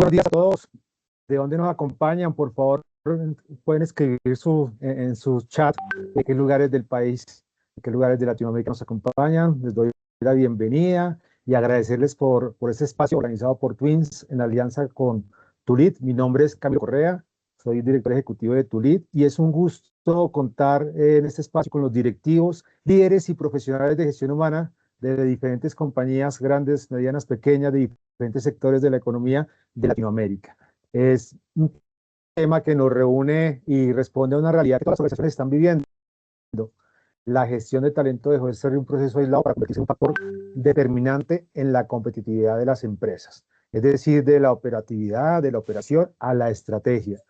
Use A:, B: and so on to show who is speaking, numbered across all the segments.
A: buenos días a todos. ¿De dónde nos acompañan? Por favor, pueden escribir en su chat de qué lugares del país, de qué lugares de Latinoamérica nos acompañan. Les doy la bienvenida y agradecerles por este espacio organizado por Twins en alianza con Tulit. Mi nombre es Camilo Correa, soy director ejecutivo de Tulit y es un gusto contar en este espacio con los directivos, líderes y profesionales de gestión humana de diferentes compañías, grandes, medianas, pequeñas, de diferentes sectores de la economía de Latinoamérica. Es un tema que nos reúne y responde a una realidad que todas las organizaciones están viviendo. La gestión de talento dejó de ser un proceso aislado para convertirse en un factor determinante en la competitividad de las empresas, es decir, de la operatividad, de la operación a la estrategia.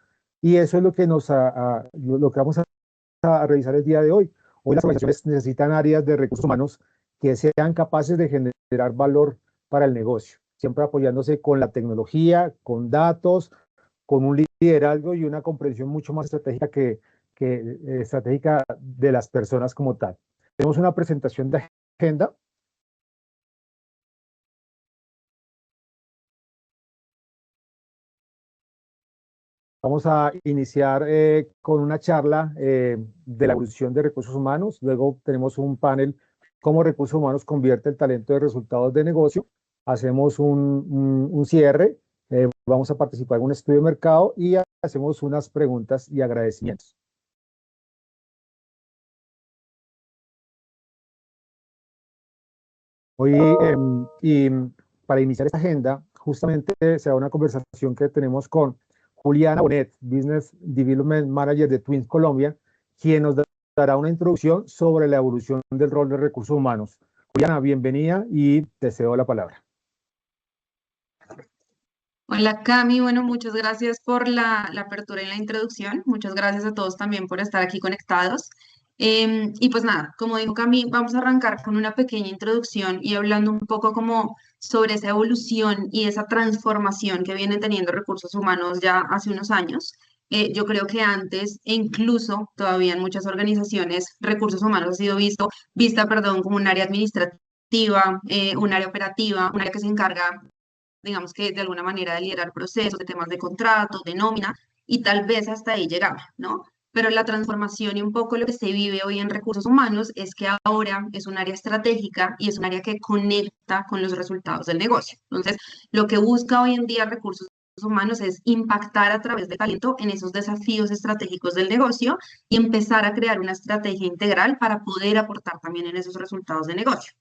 A: Y eso es lo que, lo que vamos a revisar el día de hoy. Hoy las organizaciones necesitan áreas de recursos humanos que sean capaces de generar valor para el negocio, siempre apoyándose con la tecnología, con datos, con un liderazgo y una comprensión mucho más estratégica estratégica de las personas como tal. Tenemos una presentación de agenda. Vamos a iniciar con una charla de la evolución de recursos humanos. Luego tenemos un panel, cómo recursos humanos convierte el talento de resultados de negocio. Hacemos un cierre, vamos a participar en un estudio de mercado y hacemos unas preguntas y agradecimientos. Hoy, y para iniciar esta agenda, justamente será una conversación que tenemos con Juliana Bonet, Business Development Manager de Twins Colombia, quien nos dará una introducción sobre la evolución del rol de recursos humanos. Juliana, bienvenida y te cedo la palabra.
B: Hola Cami, bueno, muchas gracias por la apertura y la introducción. Muchas gracias a todos también por estar aquí conectados. Y pues nada, como dijo Cami, vamos a arrancar con una pequeña introducción y hablando un poco como sobre esa evolución y esa transformación que vienen teniendo recursos humanos ya hace unos años. Yo creo que antes, e incluso todavía en muchas organizaciones, recursos humanos ha sido vista, como un área administrativa, un área operativa, un área que se encarga, digamos que de alguna manera de liderar procesos, de temas de contrato, de nómina, y tal vez hasta ahí llegaba, ¿no? Pero la transformación y un poco lo que se vive hoy en recursos humanos es que ahora es un área estratégica y es un área que conecta con los resultados del negocio. Entonces, lo que busca hoy en día recursos humanos es impactar a través del talento en esos desafíos estratégicos del negocio y empezar a crear una estrategia integral para poder aportar también en esos resultados de negocio.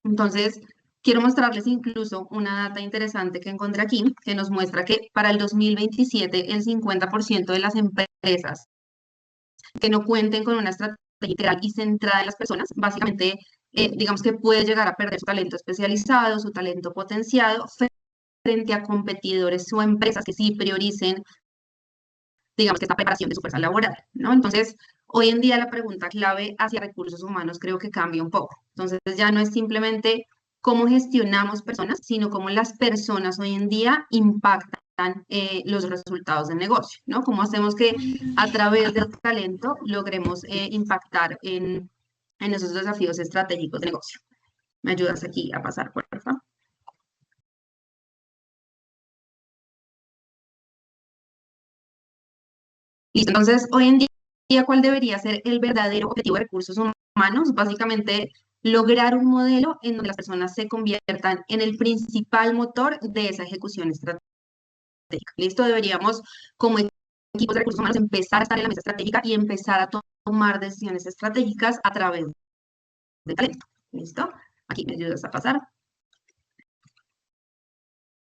B: Entonces, quiero mostrarles incluso una data interesante que encontré aquí, que nos muestra que para el 2027 el 50% de las empresas que no cuenten con una estrategia integral y centrada en las personas, básicamente, digamos que puede llegar a perder su talento especializado, su talento potenciado, frente a competidores o empresas que sí prioricen, digamos que esta preparación de su fuerza laboral, ¿no? Entonces, hoy en día la pregunta clave hacia recursos humanos creo que cambia un poco. Entonces, ya no es simplemente cómo gestionamos personas, sino cómo las personas hoy en día impactan los resultados del negocio, ¿no? Cómo hacemos que a través del talento logremos impactar en esos desafíos estratégicos de negocio. ¿Me ayudas aquí a pasar, por favor? Listo. Entonces, hoy en día, ¿cuál debería ser el verdadero objetivo de recursos humanos? Básicamente, lograr un modelo en donde las personas se conviertan en el principal motor de esa ejecución estratégica. ¿Listo? Deberíamos, como equipos de recursos humanos, empezar a estar en la mesa estratégica y empezar a tomar decisiones estratégicas a través de talento. ¿Listo? Aquí me ayudas a pasar.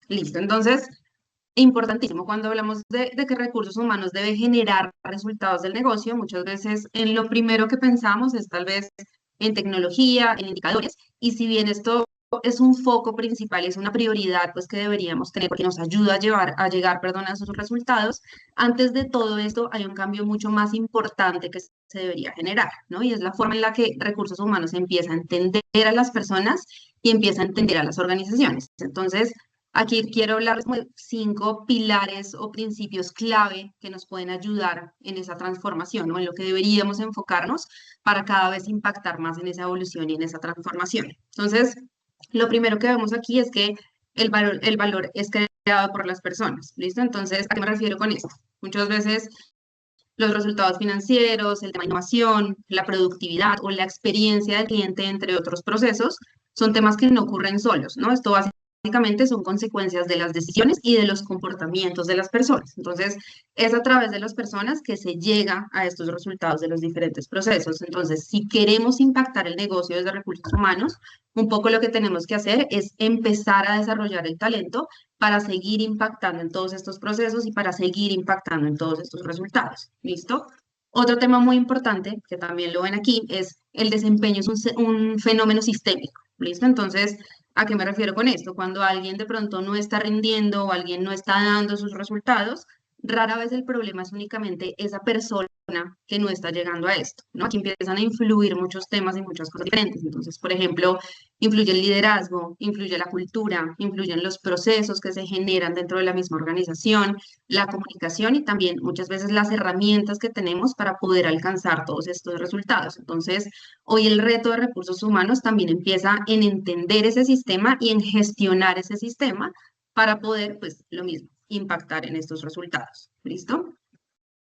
B: Listo. Entonces, importantísimo, cuando hablamos de que recursos humanos debe generar resultados del negocio, muchas veces en lo primero que pensamos es tal vez en tecnología, en indicadores, y si bien esto es un foco principal, es una prioridad pues que deberíamos tener porque nos ayuda a llegar a esos resultados, antes de todo esto hay un cambio mucho más importante que se debería generar, ¿no? Y es la forma en la que recursos humanos empieza a entender a las personas y empieza a entender a las organizaciones. Entonces, aquí quiero hablarles de 5 pilares o principios clave que nos pueden ayudar en esa transformación o en lo que deberíamos enfocarnos para cada vez impactar más en esa evolución y en esa transformación. Entonces, lo primero que vemos aquí es que el valor es crear creado por las personas, ¿listo? Entonces, ¿a qué me refiero con esto? Muchas veces los resultados financieros, el tema de innovación, la productividad o la experiencia del cliente, entre otros procesos, son temas que no ocurren solos, ¿no? Esto básicamente son consecuencias de las decisiones y de los comportamientos de las personas. Entonces, es a través de las personas que se llega a estos resultados de los diferentes procesos. Entonces, si queremos impactar el negocio desde recursos humanos, un poco lo que tenemos que hacer es empezar a desarrollar el talento para seguir impactando en todos estos procesos y para seguir impactando en todos estos resultados. ¿Listo? Otro tema muy importante, que también lo ven aquí, es el desempeño es un fenómeno sistémico. ¿Listo? Entonces, ¿a qué me refiero con esto? Cuando alguien de pronto no está rindiendo o alguien no está dando sus resultados, rara vez el problema es únicamente esa persona que no está llegando a esto, ¿no? Aquí empiezan a influir muchos temas y muchas cosas diferentes. Entonces, por ejemplo, influye el liderazgo, influye la cultura, influyen los procesos que se generan dentro de la misma organización, la comunicación y también muchas veces las herramientas que tenemos para poder alcanzar todos estos resultados. Entonces, hoy el reto de recursos humanos también empieza en entender ese sistema y en gestionar ese sistema para poder, pues, lo mismo, impactar en estos resultados. ¿Listo?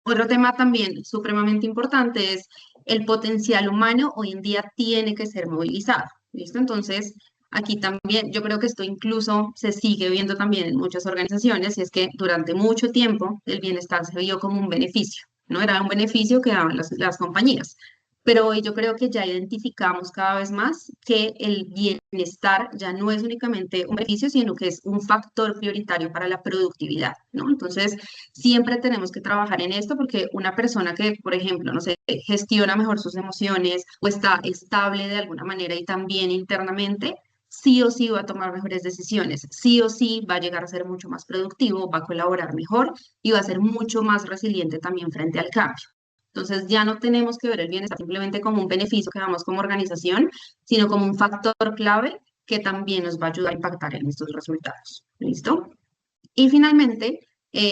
B: Otro tema también supremamente importante es el potencial humano hoy en día tiene que ser movilizado. ¿Listo? Entonces, aquí también yo creo que esto incluso se sigue viendo también en muchas organizaciones y es que durante mucho tiempo el bienestar se vio como un beneficio, ¿no? Era un beneficio que daban las compañías. Pero hoy yo creo que ya identificamos cada vez más que el bienestar ya no es únicamente un beneficio, sino que es un factor prioritario para la productividad, ¿no? Entonces, siempre tenemos que trabajar en esto porque una persona que, por ejemplo, no sé, gestiona mejor sus emociones o está estable de alguna manera y también internamente, sí o sí va a tomar mejores decisiones, sí o sí va a llegar a ser mucho más productivo, va a colaborar mejor y va a ser mucho más resiliente también frente al cambio. Entonces ya no tenemos que ver el bienestar simplemente como un beneficio que damos como organización, sino como un factor clave que también nos va a ayudar a impactar en estos resultados. ¿Listo? Y finalmente,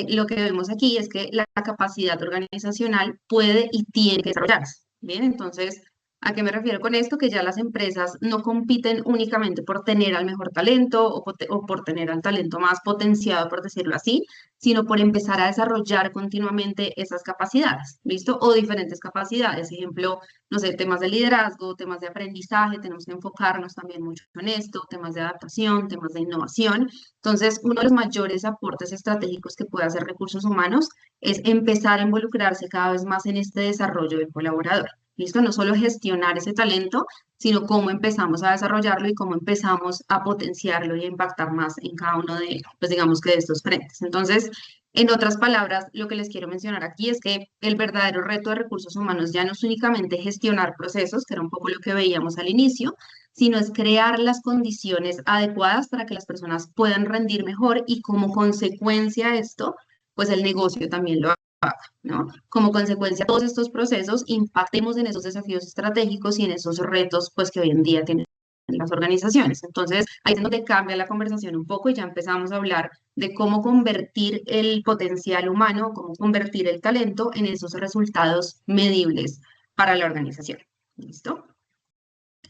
B: lo que vemos aquí es que la capacidad organizacional puede y tiene que desarrollarse. Bien, entonces, ¿a qué me refiero con esto? Que ya las empresas no compiten únicamente por tener al mejor talento o por tener al talento más potenciado, por decirlo así, sino por empezar a desarrollar continuamente esas capacidades, ¿listo? O diferentes capacidades, ejemplo, no sé, temas de liderazgo, temas de aprendizaje, tenemos que enfocarnos también mucho en esto, temas de adaptación, temas de innovación. Entonces, uno de los mayores aportes estratégicos que puede hacer recursos humanos es empezar a involucrarse cada vez más en este desarrollo del colaborador. ¿Listo? No solo gestionar ese talento, sino cómo empezamos a desarrollarlo y cómo empezamos a potenciarlo y a impactar más en cada uno de, pues digamos que de estos frentes. Entonces, en otras palabras, lo que les quiero mencionar aquí es que el verdadero reto de recursos humanos ya no es únicamente gestionar procesos, que era un poco lo que veíamos al inicio, sino es crear las condiciones adecuadas para que las personas puedan rendir mejor y como consecuencia de esto, pues el negocio también lo haga, ¿no? Como consecuencia de todos estos procesos, impactemos en esos desafíos estratégicos y en esos retos, pues que hoy en día tienen las organizaciones. Entonces, ahí es donde cambia la conversación un poco y ya empezamos a hablar de cómo convertir el potencial humano, cómo convertir el talento en esos resultados medibles para la organización. ¿Listo?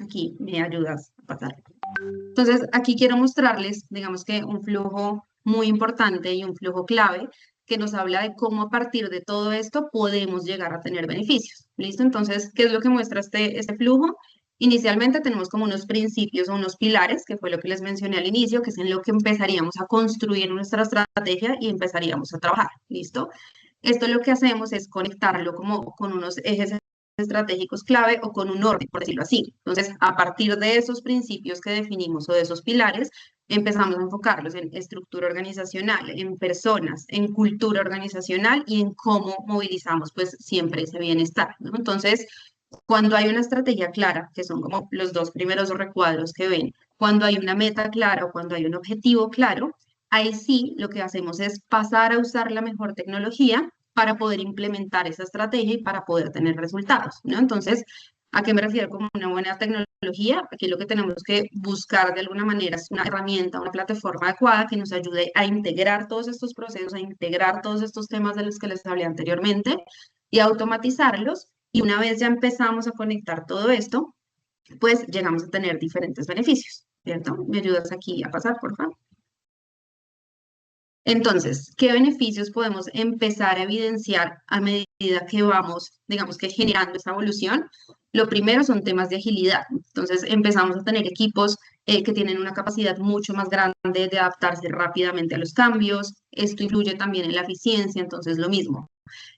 B: Aquí me ayudas a pasar. Entonces, aquí quiero mostrarles, digamos que un flujo muy importante y un flujo clave que nos habla de cómo a partir de todo esto podemos llegar a tener beneficios. ¿Listo? Entonces, ¿qué es lo que muestra este flujo? Inicialmente tenemos como unos principios o unos pilares, que fue lo que les mencioné al inicio, que es en lo que empezaríamos a construir nuestra estrategia y empezaríamos a trabajar. ¿Listo? Esto lo que hacemos es conectarlo como con unos ejes estratégicos clave o con un orden, por decirlo así. Entonces, a partir de esos principios que definimos o de esos pilares, empezamos a enfocarlos en estructura organizacional, en personas, en cultura organizacional y en cómo movilizamos pues siempre ese bienestar, ¿no? Entonces, cuando hay una estrategia clara, que son como los dos primeros recuadros que ven, cuando hay una meta clara o cuando hay un objetivo claro, ahí sí lo que hacemos es pasar a usar la mejor tecnología para poder implementar esa estrategia y para poder tener resultados, ¿no? Entonces, ¿a qué me refiero con una buena tecnología? Aquí lo que tenemos que buscar de alguna manera es una herramienta, una plataforma adecuada que nos ayude a integrar todos estos procesos, a integrar todos estos temas de los que les hablé anteriormente y a automatizarlos. Y una vez ya empezamos a conectar todo esto, pues llegamos a tener diferentes beneficios, ¿cierto? ¿Me ayudas aquí a pasar, por favor? Entonces, ¿qué beneficios podemos empezar a evidenciar a medida que vamos, digamos que generando esa evolución? Lo primero son temas de agilidad. Entonces, empezamos a tener equipos que tienen una capacidad mucho más grande de adaptarse rápidamente a los cambios. Esto influye también en la eficiencia, entonces lo mismo.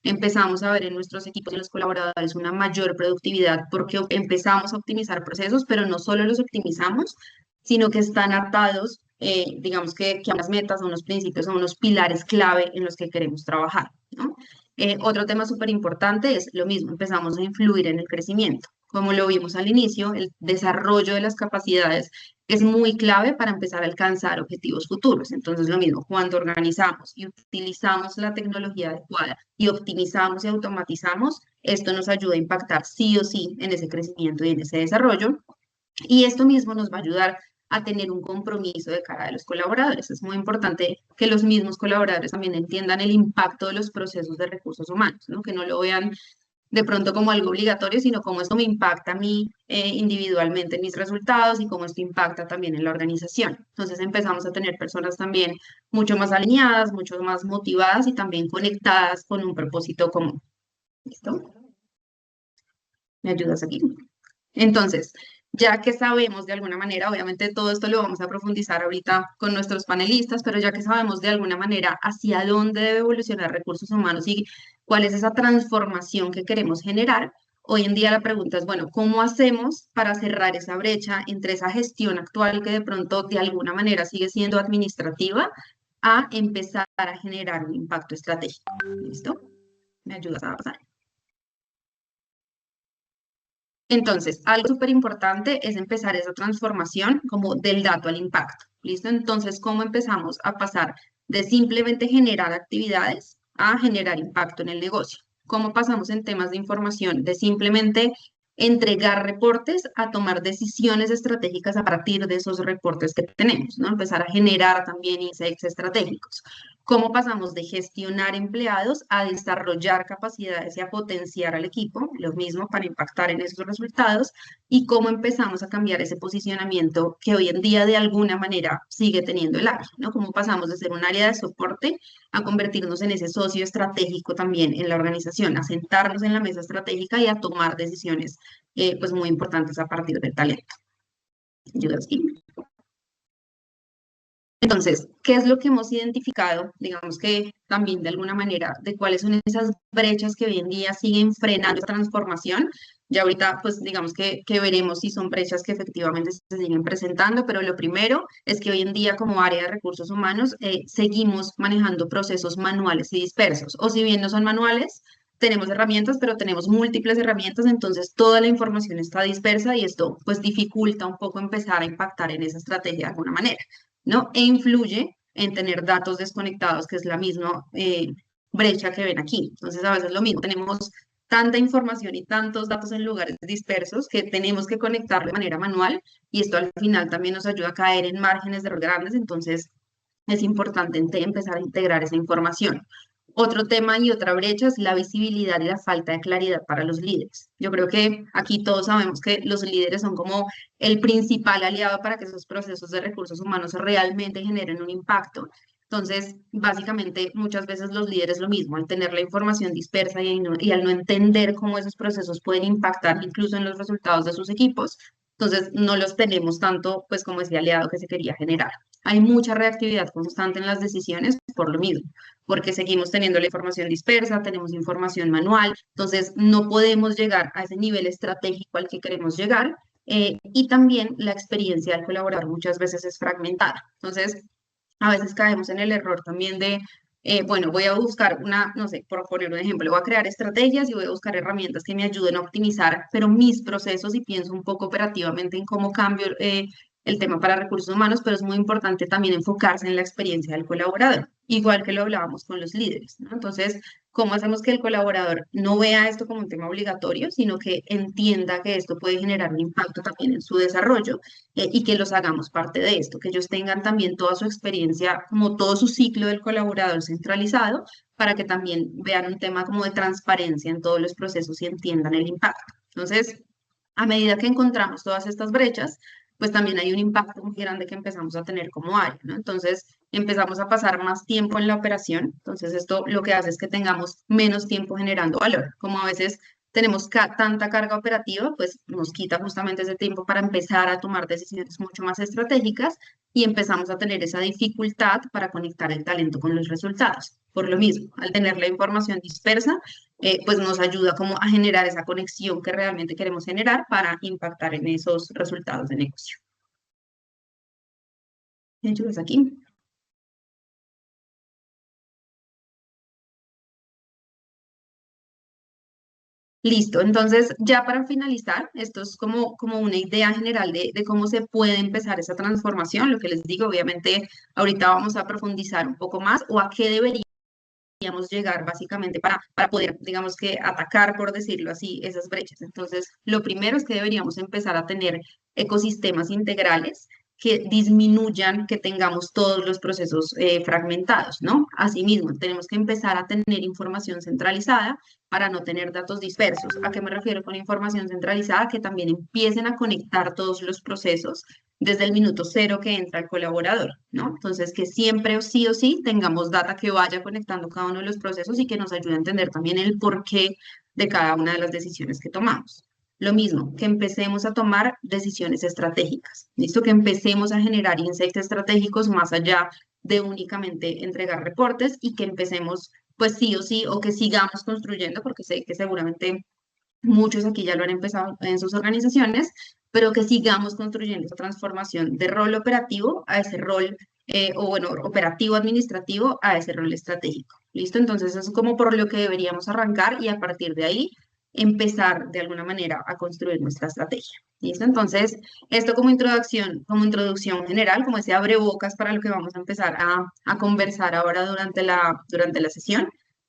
B: Empezamos a ver en nuestros equipos y en los colaboradores una mayor productividad porque empezamos a optimizar procesos, pero no solo los optimizamos, sino que están atados, digamos que a unas metas, a unos principios, a unos pilares clave en los que queremos trabajar, ¿no? Otro tema súper importante es lo mismo, empezamos a influir en el crecimiento. Como lo vimos al inicio, el desarrollo de las capacidades es muy clave para empezar a alcanzar objetivos futuros. Entonces, lo mismo, cuando organizamos y utilizamos la tecnología adecuada y optimizamos y automatizamos, esto nos ayuda a impactar sí o sí en ese crecimiento y en ese desarrollo. Y esto mismo nos va a ayudar a tener un compromiso de cara a los colaboradores. Es muy importante que los mismos colaboradores también entiendan el impacto de los procesos de recursos humanos, ¿no? Que no lo vean de pronto como algo obligatorio, sino cómo esto me impacta a mí individualmente en mis resultados y cómo esto impacta también en la organización. Entonces empezamos a tener personas también mucho más alineadas, mucho más motivadas y también conectadas con un propósito común. ¿Listo? ¿Me ayudas aquí? Entonces, ya que sabemos de alguna manera, obviamente todo esto lo vamos a profundizar ahorita con nuestros panelistas, pero ya que sabemos de alguna manera hacia dónde debe evolucionar recursos humanos y cuál es esa transformación que queremos generar, hoy en día la pregunta es, bueno, ¿cómo hacemos para cerrar esa brecha entre esa gestión actual que de pronto de alguna manera sigue siendo administrativa a empezar a generar un impacto estratégico? ¿Listo? ¿Me ayudas a pasar? Entonces, algo súper importante es empezar esa transformación como del dato al impacto. ¿Listo? Entonces, ¿cómo empezamos a pasar de simplemente generar actividades a generar impacto en el negocio? ¿Cómo pasamos en temas de información de simplemente entregar reportes a tomar decisiones estratégicas a partir de esos reportes que tenemos, ¿no? Empezar a generar también insights estratégicos. ¿Cómo pasamos de gestionar empleados a desarrollar capacidades y a potenciar al equipo? Lo mismo para impactar en esos resultados. ¿Y cómo empezamos a cambiar ese posicionamiento que hoy en día de alguna manera sigue teniendo el área, ¿no? ¿Cómo pasamos de ser un área de soporte a convertirnos en ese socio estratégico también en la organización, a sentarnos en la mesa estratégica y a tomar decisiones pues muy importantes a partir del talento? ¿Ayudas aquí? Entonces, ¿qué es lo que hemos identificado? Digamos que también de alguna manera, de cuáles son esas brechas que hoy en día siguen frenando esta transformación. Ya ahorita, pues digamos que veremos si son brechas que efectivamente se siguen presentando, pero lo primero es que hoy en día como área de recursos humanos seguimos manejando procesos manuales y dispersos, o si bien no son manuales, tenemos herramientas, pero tenemos múltiples herramientas, entonces toda la información está dispersa y esto pues dificulta un poco empezar a impactar en esa estrategia de alguna manera. ¿No? E influye en tener datos desconectados, que es la misma brecha que ven aquí. Entonces, a veces lo mismo, tenemos tanta información y tantos datos en lugares dispersos que tenemos que conectarlo de manera manual y esto al final también nos ayuda a caer en márgenes de error grandes, entonces es importante empezar a integrar esa información. Otro tema y otra brecha es la visibilidad y la falta de claridad para los líderes. Yo creo que aquí todos sabemos que los líderes son como el principal aliado para que esos procesos de recursos humanos realmente generen un impacto. Entonces, básicamente, muchas veces los líderes lo mismo, al tener la información dispersa y al no entender cómo esos procesos pueden impactar incluso en los resultados de sus equipos, entonces no los tenemos tanto, pues, como ese aliado que se quería generar. Hay mucha reactividad constante en las decisiones por lo mismo, porque seguimos teniendo la información dispersa, tenemos información manual, entonces no podemos llegar a ese nivel estratégico al que queremos llegar y también la experiencia del colaborador muchas veces es fragmentada. Entonces, a veces caemos en el error también de, bueno, voy a buscar una, no sé, por poner un ejemplo, voy a crear estrategias y voy a buscar herramientas que me ayuden a optimizar, pero mis procesos y pienso un poco operativamente en cómo cambio el tema para recursos humanos, pero es muy importante también enfocarse en la experiencia del colaborador, igual que lo hablábamos con los líderes, ¿no? Entonces, ¿cómo hacemos que el colaborador no vea esto como un tema obligatorio, sino que entienda que esto puede generar un impacto también en su desarrollo y que los hagamos parte de esto, que ellos tengan también toda su experiencia, como todo su ciclo del colaborador centralizado, para que también vean un tema como de transparencia en todos los procesos y entiendan el impacto? Entonces, a medida que encontramos todas estas brechas, pues también hay un impacto muy grande que empezamos a tener como área, ¿no? Entonces, empezamos a pasar más tiempo en la operación. Entonces, esto lo que hace es que tengamos menos tiempo generando valor. Como a veces tenemos tanta carga operativa, pues nos quita justamente ese tiempo para empezar a tomar decisiones mucho más estratégicas y empezamos a tener esa dificultad para conectar el talento con los resultados. Por lo mismo, al tener la información dispersa, pues nos ayuda como a generar esa conexión que realmente queremos generar para impactar en esos resultados de negocio. ¿Me ayudas aquí? Listo, entonces ya para finalizar, esto es como una idea general de cómo se puede empezar esa transformación. Lo que les digo, obviamente, ahorita vamos a profundizar un poco más o a qué deberíamos llegar básicamente para poder, digamos que, atacar, por decirlo así, esas brechas. Entonces, lo primero es que deberíamos empezar a tener ecosistemas integrales que disminuyan, que tengamos todos los procesos fragmentados, ¿no? Asimismo, tenemos que empezar a tener información centralizada para no tener datos dispersos. ¿A qué me refiero con información centralizada? Que también empiecen a conectar todos los procesos desde el minuto cero que entra el colaborador, ¿no? Entonces, que siempre o sí tengamos data que vaya conectando cada uno de los procesos y que nos ayude a entender también el porqué de cada una de las decisiones que tomamos. Lo mismo, que empecemos a tomar decisiones estratégicas, ¿listo? Que empecemos a generar insights estratégicos más allá de únicamente entregar reportes y que empecemos, pues sí o sí, o que sigamos construyendo, porque sé que seguramente muchos aquí ya lo han empezado en sus organizaciones, pero que sigamos construyendo esa transformación de rol operativo a ese rol, o bueno, operativo administrativo a ese rol estratégico. ¿Listo? Entonces, eso es como por lo que deberíamos arrancar y a partir de ahí empezar de alguna manera a construir nuestra estrategia. ¿Listo? Entonces, esto como introducción general, como ese abrebocas para lo que vamos a empezar a conversar ahora durante la sesión.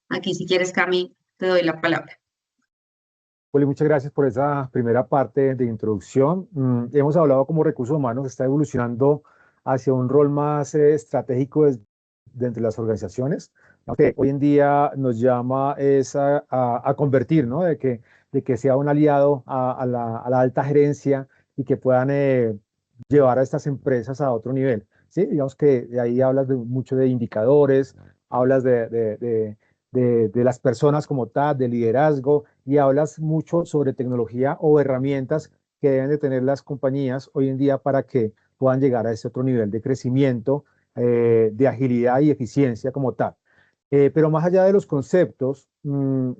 B: Aquí, si quieres, Cami, te doy la palabra.
A: Juli, muchas gracias por esa primera parte de introducción. Hemos hablado como recursos humanos, está evolucionando hacia un rol más estratégico de entre las organizaciones, que hoy en día nos llama es a convertir, ¿no? De que sea un aliado a la alta gerencia y que puedan llevar a estas empresas a otro nivel. ¿Sí? Digamos que de ahí hablas mucho de indicadores, hablas de las personas como tal, de liderazgo, y hablas mucho sobre tecnología o herramientas que deben de tener las compañías hoy en día para que puedan llegar a ese otro nivel de crecimiento, de agilidad y eficiencia como tal. Pero más allá de los conceptos,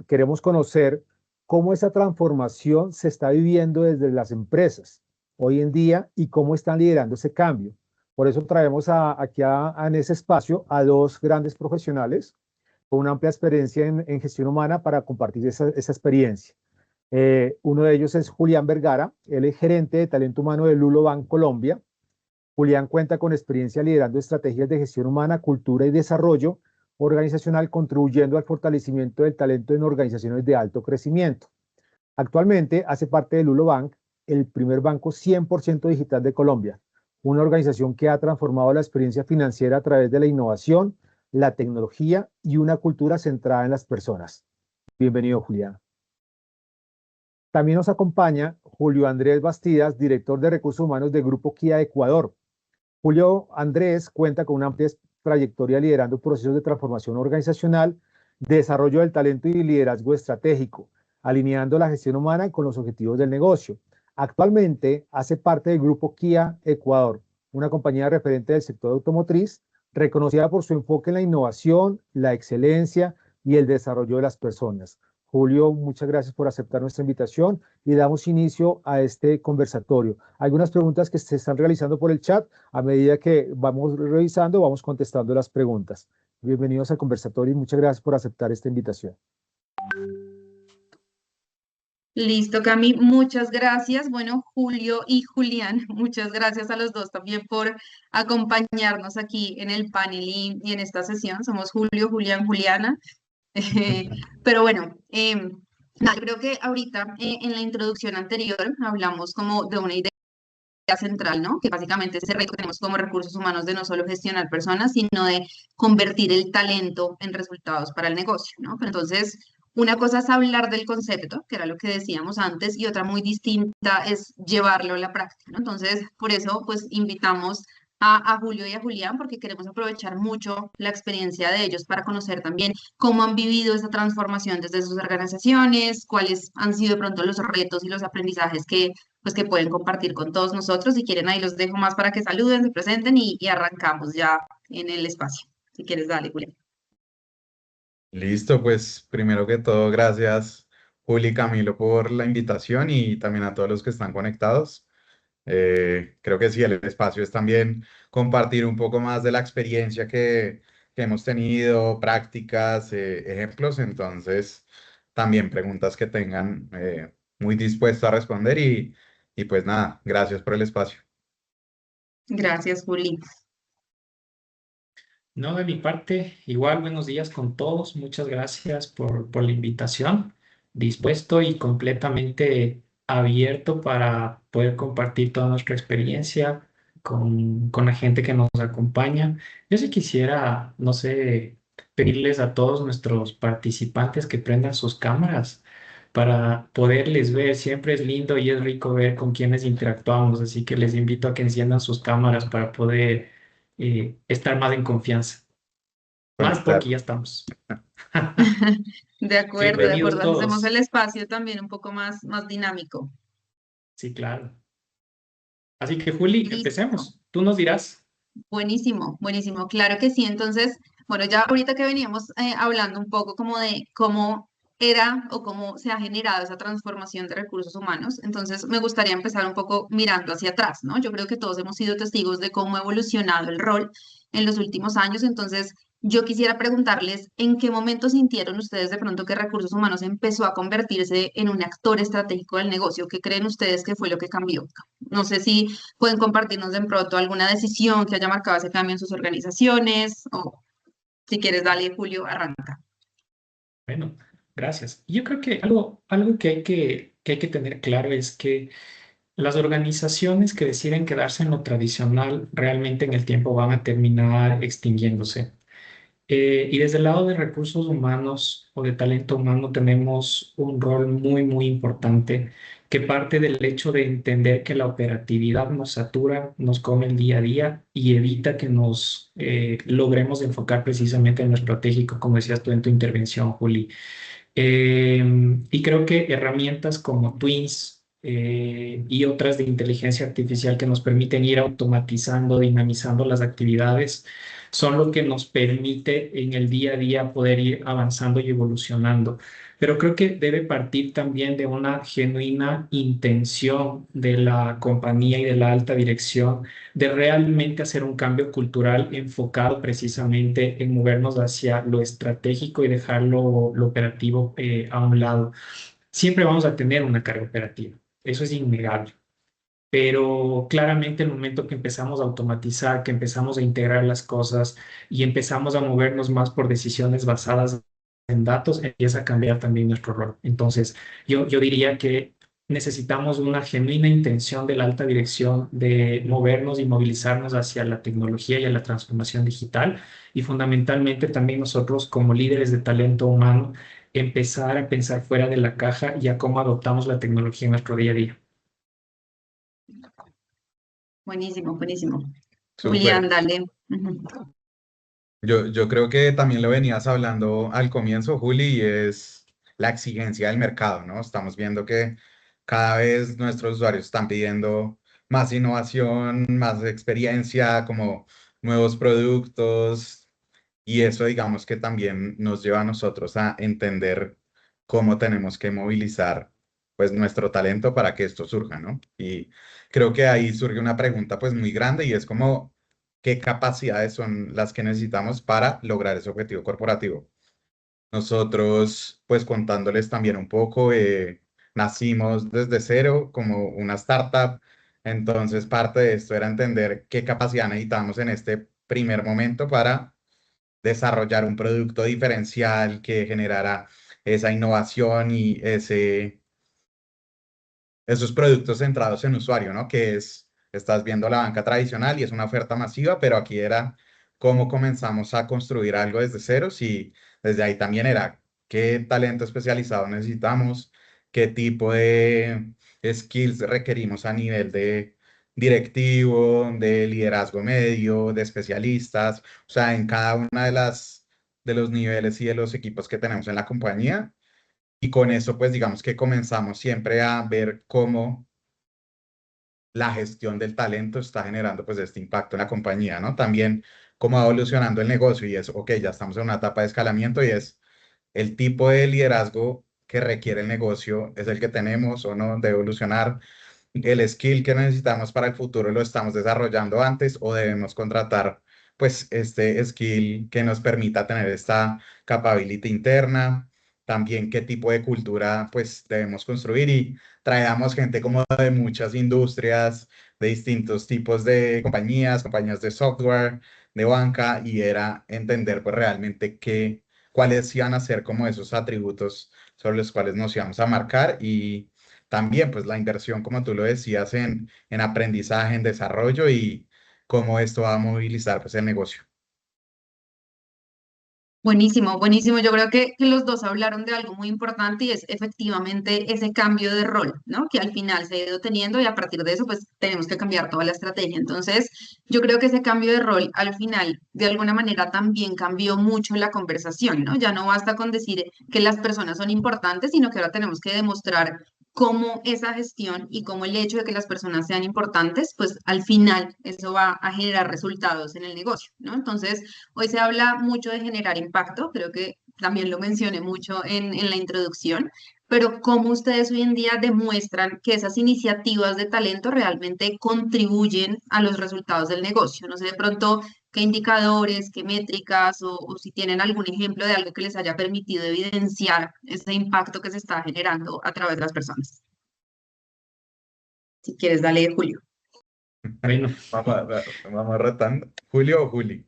A: queremos conocer cómo esa transformación se está viviendo desde las empresas hoy en día y cómo están liderando ese cambio. Por eso traemos aquí en ese espacio a dos grandes profesionales con una amplia experiencia en gestión humana para compartir esa experiencia. Uno de ellos es Julián Vergara, él es gerente de talento humano de Lulo Bank Colombia. Julián cuenta con experiencia liderando estrategias de gestión humana, cultura y desarrollo organizacional, contribuyendo al fortalecimiento del talento en organizaciones de alto crecimiento. Actualmente hace parte de Lulo Bank, el primer banco 100% digital de Colombia, una organización que ha transformado la experiencia financiera a través de la innovación, la tecnología y una cultura centrada en las personas. Bienvenido, Julián. También nos acompaña Julio Andrés Bastidas, director de Recursos Humanos de Grupo Kia Ecuador. Julio Andrés cuenta con una amplia trayectoria liderando procesos de transformación organizacional, desarrollo del talento y liderazgo estratégico, alineando la gestión humana con los objetivos del negocio. Actualmente hace parte del Grupo Kia Ecuador, una compañía referente del sector automotriz, reconocida por su enfoque en la innovación, la excelencia y el desarrollo de las personas. Julio, muchas gracias por aceptar nuestra invitación y damos inicio a este conversatorio. Algunas preguntas que se están realizando por el chat, a medida que vamos revisando, vamos contestando las preguntas. Bienvenidos al conversatorio y muchas gracias por aceptar esta invitación.
B: Listo, Cami, muchas gracias. Bueno, Julio y Julián, muchas gracias a los dos también por acompañarnos aquí en el panel y en esta sesión. Somos Julio, Julián, Juliana. Pero bueno, nada, creo que ahorita en la introducción anterior hablamos como de una idea central, ¿no? Que básicamente ese reto que tenemos como recursos humanos de no solo gestionar personas, sino de convertir el talento en resultados para el negocio, ¿no? Pero entonces, una cosa es hablar del concepto, que era lo que decíamos antes, y otra muy distinta es llevarlo a la práctica, ¿no? Entonces, por eso, pues, invitamos a Julio y a Julián porque queremos aprovechar mucho la experiencia de ellos para conocer también cómo han vivido esa transformación desde sus organizaciones, cuáles han sido de pronto los retos y los aprendizajes que, pues, que pueden compartir con todos nosotros. Si quieren, ahí los dejo más para que saluden, se presenten y arrancamos ya en el espacio. Si quieres, dale, Julián.
C: Listo, pues primero que todo, gracias Juli y Camilo por la invitación y también a todos los que están conectados. Creo que sí, el espacio es también compartir un poco más de la experiencia que hemos tenido, prácticas, ejemplos, entonces también preguntas que tengan muy dispuesto a responder y pues nada, gracias por el espacio.
B: Gracias, Juli.
D: No, de mi parte, igual buenos días con todos. Muchas gracias por la invitación. Dispuesto y completamente abierto para poder compartir toda nuestra experiencia con la gente que nos acompaña. Yo sí quisiera, no sé, pedirles a todos nuestros participantes que prendan sus cámaras para poderles ver. Siempre es lindo y es rico ver con quienes interactuamos, así que les invito a que enciendan sus cámaras para poder estar más en confianza. Más
C: Conectar.
D: porque ya estamos.
B: De acuerdo, de
D: Bienvenidos
B: acuerdo. Hacemos el
D: todos.
B: espacio también un poco más dinámico.
D: Sí, claro. Así que, Juli,
B: Listo.
D: empecemos. Tú nos dirás.
B: Buenísimo, buenísimo. Claro que sí. Entonces, bueno, ya ahorita que veníamos hablando un poco como de cómo era o cómo se ha generado esa transformación de recursos humanos, entonces me gustaría empezar un poco mirando hacia atrás, ¿no? Yo creo que todos hemos sido testigos de cómo ha evolucionado el rol en los últimos años, entonces yo quisiera preguntarles en qué momento sintieron ustedes de pronto que recursos humanos empezó a convertirse en un actor estratégico del negocio. ¿Qué creen ustedes que fue lo que cambió? No sé si pueden compartirnos de pronto alguna decisión que haya marcado ese cambio en sus organizaciones o si quieres, dale, Julio, arranca.
D: Bueno, gracias. Yo creo que algo que hay que tener claro es que las organizaciones que deciden quedarse en lo tradicional realmente en el tiempo van a terminar extinguiéndose. Y desde el lado de recursos humanos o de talento humano tenemos un rol muy, muy importante que parte del hecho de entender que la operatividad nos satura, nos come el día a día y evita que nos logremos enfocar precisamente en lo estratégico, como decías tú en tu intervención, Juli. Eh, y creo que herramientas como Twins y otras de inteligencia artificial que nos permiten ir automatizando, dinamizando las actividades, son lo que nos permite en el día a día poder ir avanzando y evolucionando. Pero creo que debe partir también de una genuina intención de la compañía y de la alta dirección de realmente hacer un cambio cultural enfocado precisamente en movernos hacia lo estratégico y dejar lo operativo a un lado. Siempre vamos a tener una carga operativa, eso es innegable. Pero claramente el momento que empezamos a automatizar, que empezamos a integrar las cosas y empezamos a movernos más por decisiones basadas en datos, empieza a cambiar también nuestro rol. Entonces, yo diría que necesitamos una genuina intención de la alta dirección de movernos y movilizarnos hacia la tecnología y a la transformación digital y fundamentalmente también nosotros como líderes de talento humano empezar a pensar fuera de la caja y a cómo adoptamos la tecnología en nuestro día a día.
B: Buenísimo, buenísimo. Julián,
C: Súper.
B: dale. Ujú.
C: Yo creo que también lo venías hablando al comienzo, Juli, y es la exigencia del mercado, ¿no? Estamos viendo que cada vez nuestros usuarios están pidiendo más innovación, más experiencia, como nuevos productos, y eso digamos que también nos lleva a nosotros a entender cómo tenemos que movilizar pues nuestro talento para que esto surja, ¿no? Y creo que ahí surge una pregunta pues muy grande y es como qué capacidades son las que necesitamos para lograr ese objetivo corporativo. Nosotros, pues contándoles también un poco, nacimos desde cero como una startup, entonces parte de esto era entender qué capacidad necesitamos en este primer momento para desarrollar un producto diferencial que generara esa innovación y esos productos centrados en usuario, ¿no? Que es, estás viendo la banca tradicional y es una oferta masiva, pero aquí era cómo comenzamos a construir algo desde ceros y desde ahí también era qué talento especializado necesitamos, qué tipo de skills requerimos a nivel directivo, de liderazgo medio, de especialistas, o sea, en cada una de los niveles y de los equipos que tenemos en la compañía. Y con eso, pues digamos que comenzamos siempre a ver cómo la gestión del talento está generando pues este impacto en la compañía, ¿no? También cómo va evolucionando el negocio y es, ok, ya estamos en una etapa de escalamiento y es el tipo de liderazgo que requiere el negocio, es el que tenemos o no, debe evolucionar. El skill que necesitamos para el futuro lo estamos desarrollando antes o debemos contratar pues este skill que nos permita tener esta capability interna. También qué tipo de cultura pues debemos construir y traemos gente como de muchas industrias, de distintos tipos de compañías, compañías de software, de banca, y era entender pues realmente cuáles iban a ser como esos atributos sobre los cuales nos íbamos a marcar y también pues la inversión, como tú lo decías, en aprendizaje, en desarrollo y cómo esto va a movilizar pues el negocio.
B: Buenísimo, buenísimo. Yo creo que los dos hablaron de algo muy importante y es efectivamente ese cambio de rol, ¿no? Que al final se ha ido teniendo y a partir de eso pues tenemos que cambiar toda la estrategia. Entonces, yo creo que ese cambio de rol al final de alguna manera también cambió mucho la conversación, ¿no? Ya no basta con decir que las personas son importantes, sino que ahora tenemos que demostrar cómo esa gestión y cómo el hecho de que las personas sean importantes, pues al final eso va a generar resultados en el negocio, ¿no? Entonces, hoy se habla mucho de generar impacto, creo que también lo mencioné mucho en la introducción, pero cómo ustedes hoy en día demuestran que esas iniciativas de talento realmente contribuyen a los resultados del negocio. No sé de pronto qué indicadores, qué métricas o si tienen algún ejemplo de algo que les haya permitido evidenciar ese impacto que se está generando a través de las personas. Si quieres, dale, Julio.
D: Bueno,
C: Vamos rotando. ¿Julio o Juli?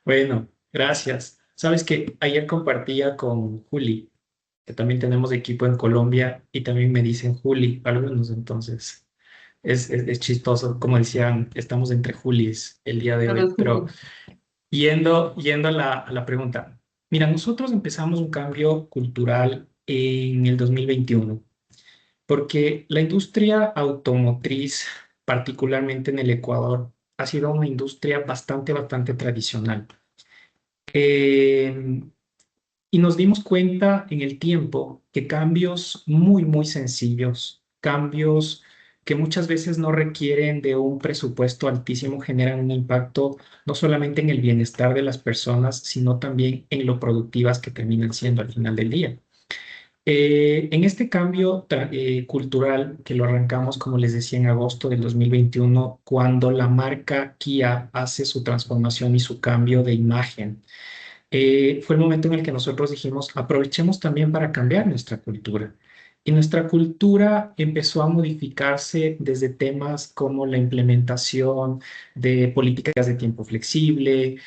D: bueno, gracias. Sabes que ayer compartía con Juli, que también tenemos equipo en Colombia, y también me dicen Juli, algunos, entonces es chistoso, como decían, estamos entre Julis el día de hoy,
B: Todos
D: pero
B: Julio.
D: yendo a la pregunta. Mira, nosotros empezamos un cambio cultural en el 2021 porque la industria automotriz, particularmente en el Ecuador, ha sido una industria bastante tradicional. Eh, y nos dimos cuenta en el tiempo que cambios muy sencillos, cambios que muchas veces no requieren de un presupuesto altísimo, generan un impacto no solamente en el bienestar de las personas, sino también en lo productivas que terminan siendo al final del día. En este cambio cultural que lo arrancamos, como les decía, en agosto del 2021, cuando la marca Kia hace su transformación y su cambio de imagen, fue el momento en el que nosotros dijimos, aprovechemos también para cambiar nuestra cultura. Y nuestra cultura empezó a modificarse desde temas como la implementación de políticas de tiempo flexible.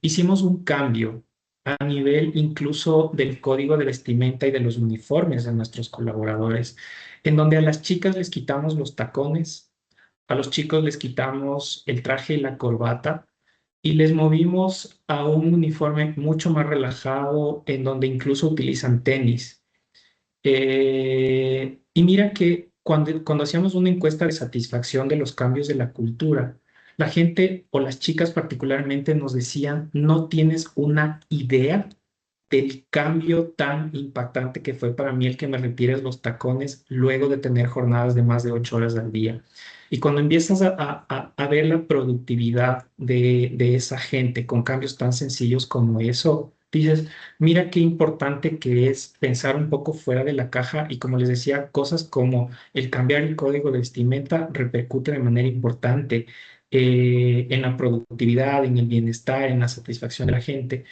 D: Hicimos un cambio a nivel incluso del código de vestimenta y de los uniformes de nuestros colaboradores, en donde a las chicas les quitamos los tacones, a los chicos les quitamos el traje y la corbata y les movimos a un uniforme mucho más relajado, en donde incluso utilizan tenis. Y mira que cuando hacíamos una encuesta de satisfacción de los cambios de la cultura, la gente o las chicas particularmente nos decían, no tienes una idea del cambio tan impactante que fue para mí el que me retires los tacones luego de tener jornadas de más de 8 horas al día. Y cuando empiezas a ver la productividad de esa gente con cambios tan sencillos como eso, dices, mira qué importante que es pensar un poco fuera de la caja y como les decía, cosas como el cambiar el código de vestimenta repercute de manera importante en la productividad, en el bienestar, en la satisfacción de la gente.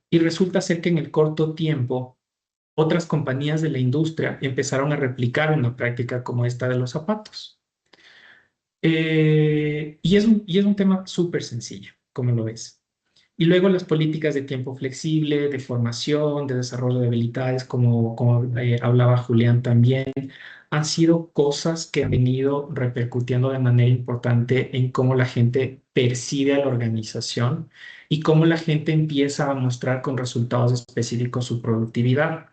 D: Y resulta ser que en el corto tiempo, otras compañías de la industria empezaron a replicar una práctica como esta de los zapatos. Y es un tema súper sencillo, como lo ves. Y luego las políticas de tiempo flexible, de formación, de desarrollo de habilidades, como hablaba Julián también, han sido cosas que han venido repercutiendo de manera importante en cómo la gente percibe a la organización y cómo la gente empieza a mostrar con resultados específicos su productividad.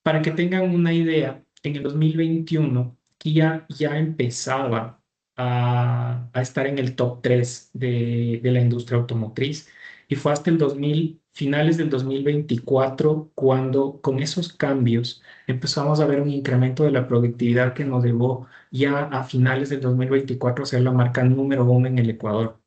D: Para que tengan una idea, en el 2021, Kia ya empezaba a estar en el top 3 de la industria automotriz y fue hasta el 2000, finales del 2024 cuando con esos cambios empezamos a ver un incremento de la productividad que nos llevó ya a finales del 2024 a ser la marca número 1 en el Ecuador.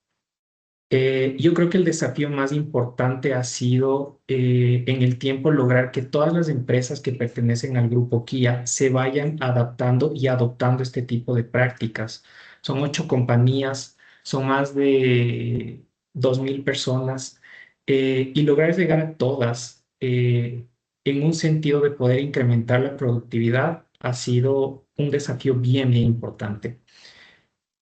D: Yo creo que el desafío más importante ha sido en el tiempo lograr que todas las empresas que pertenecen al grupo Kia se vayan adaptando y adoptando este tipo de prácticas. Son 8 compañías, son más de 2.000 personas y lograr llegar a todas en un sentido de poder incrementar la productividad ha sido un desafío bien, bien importante.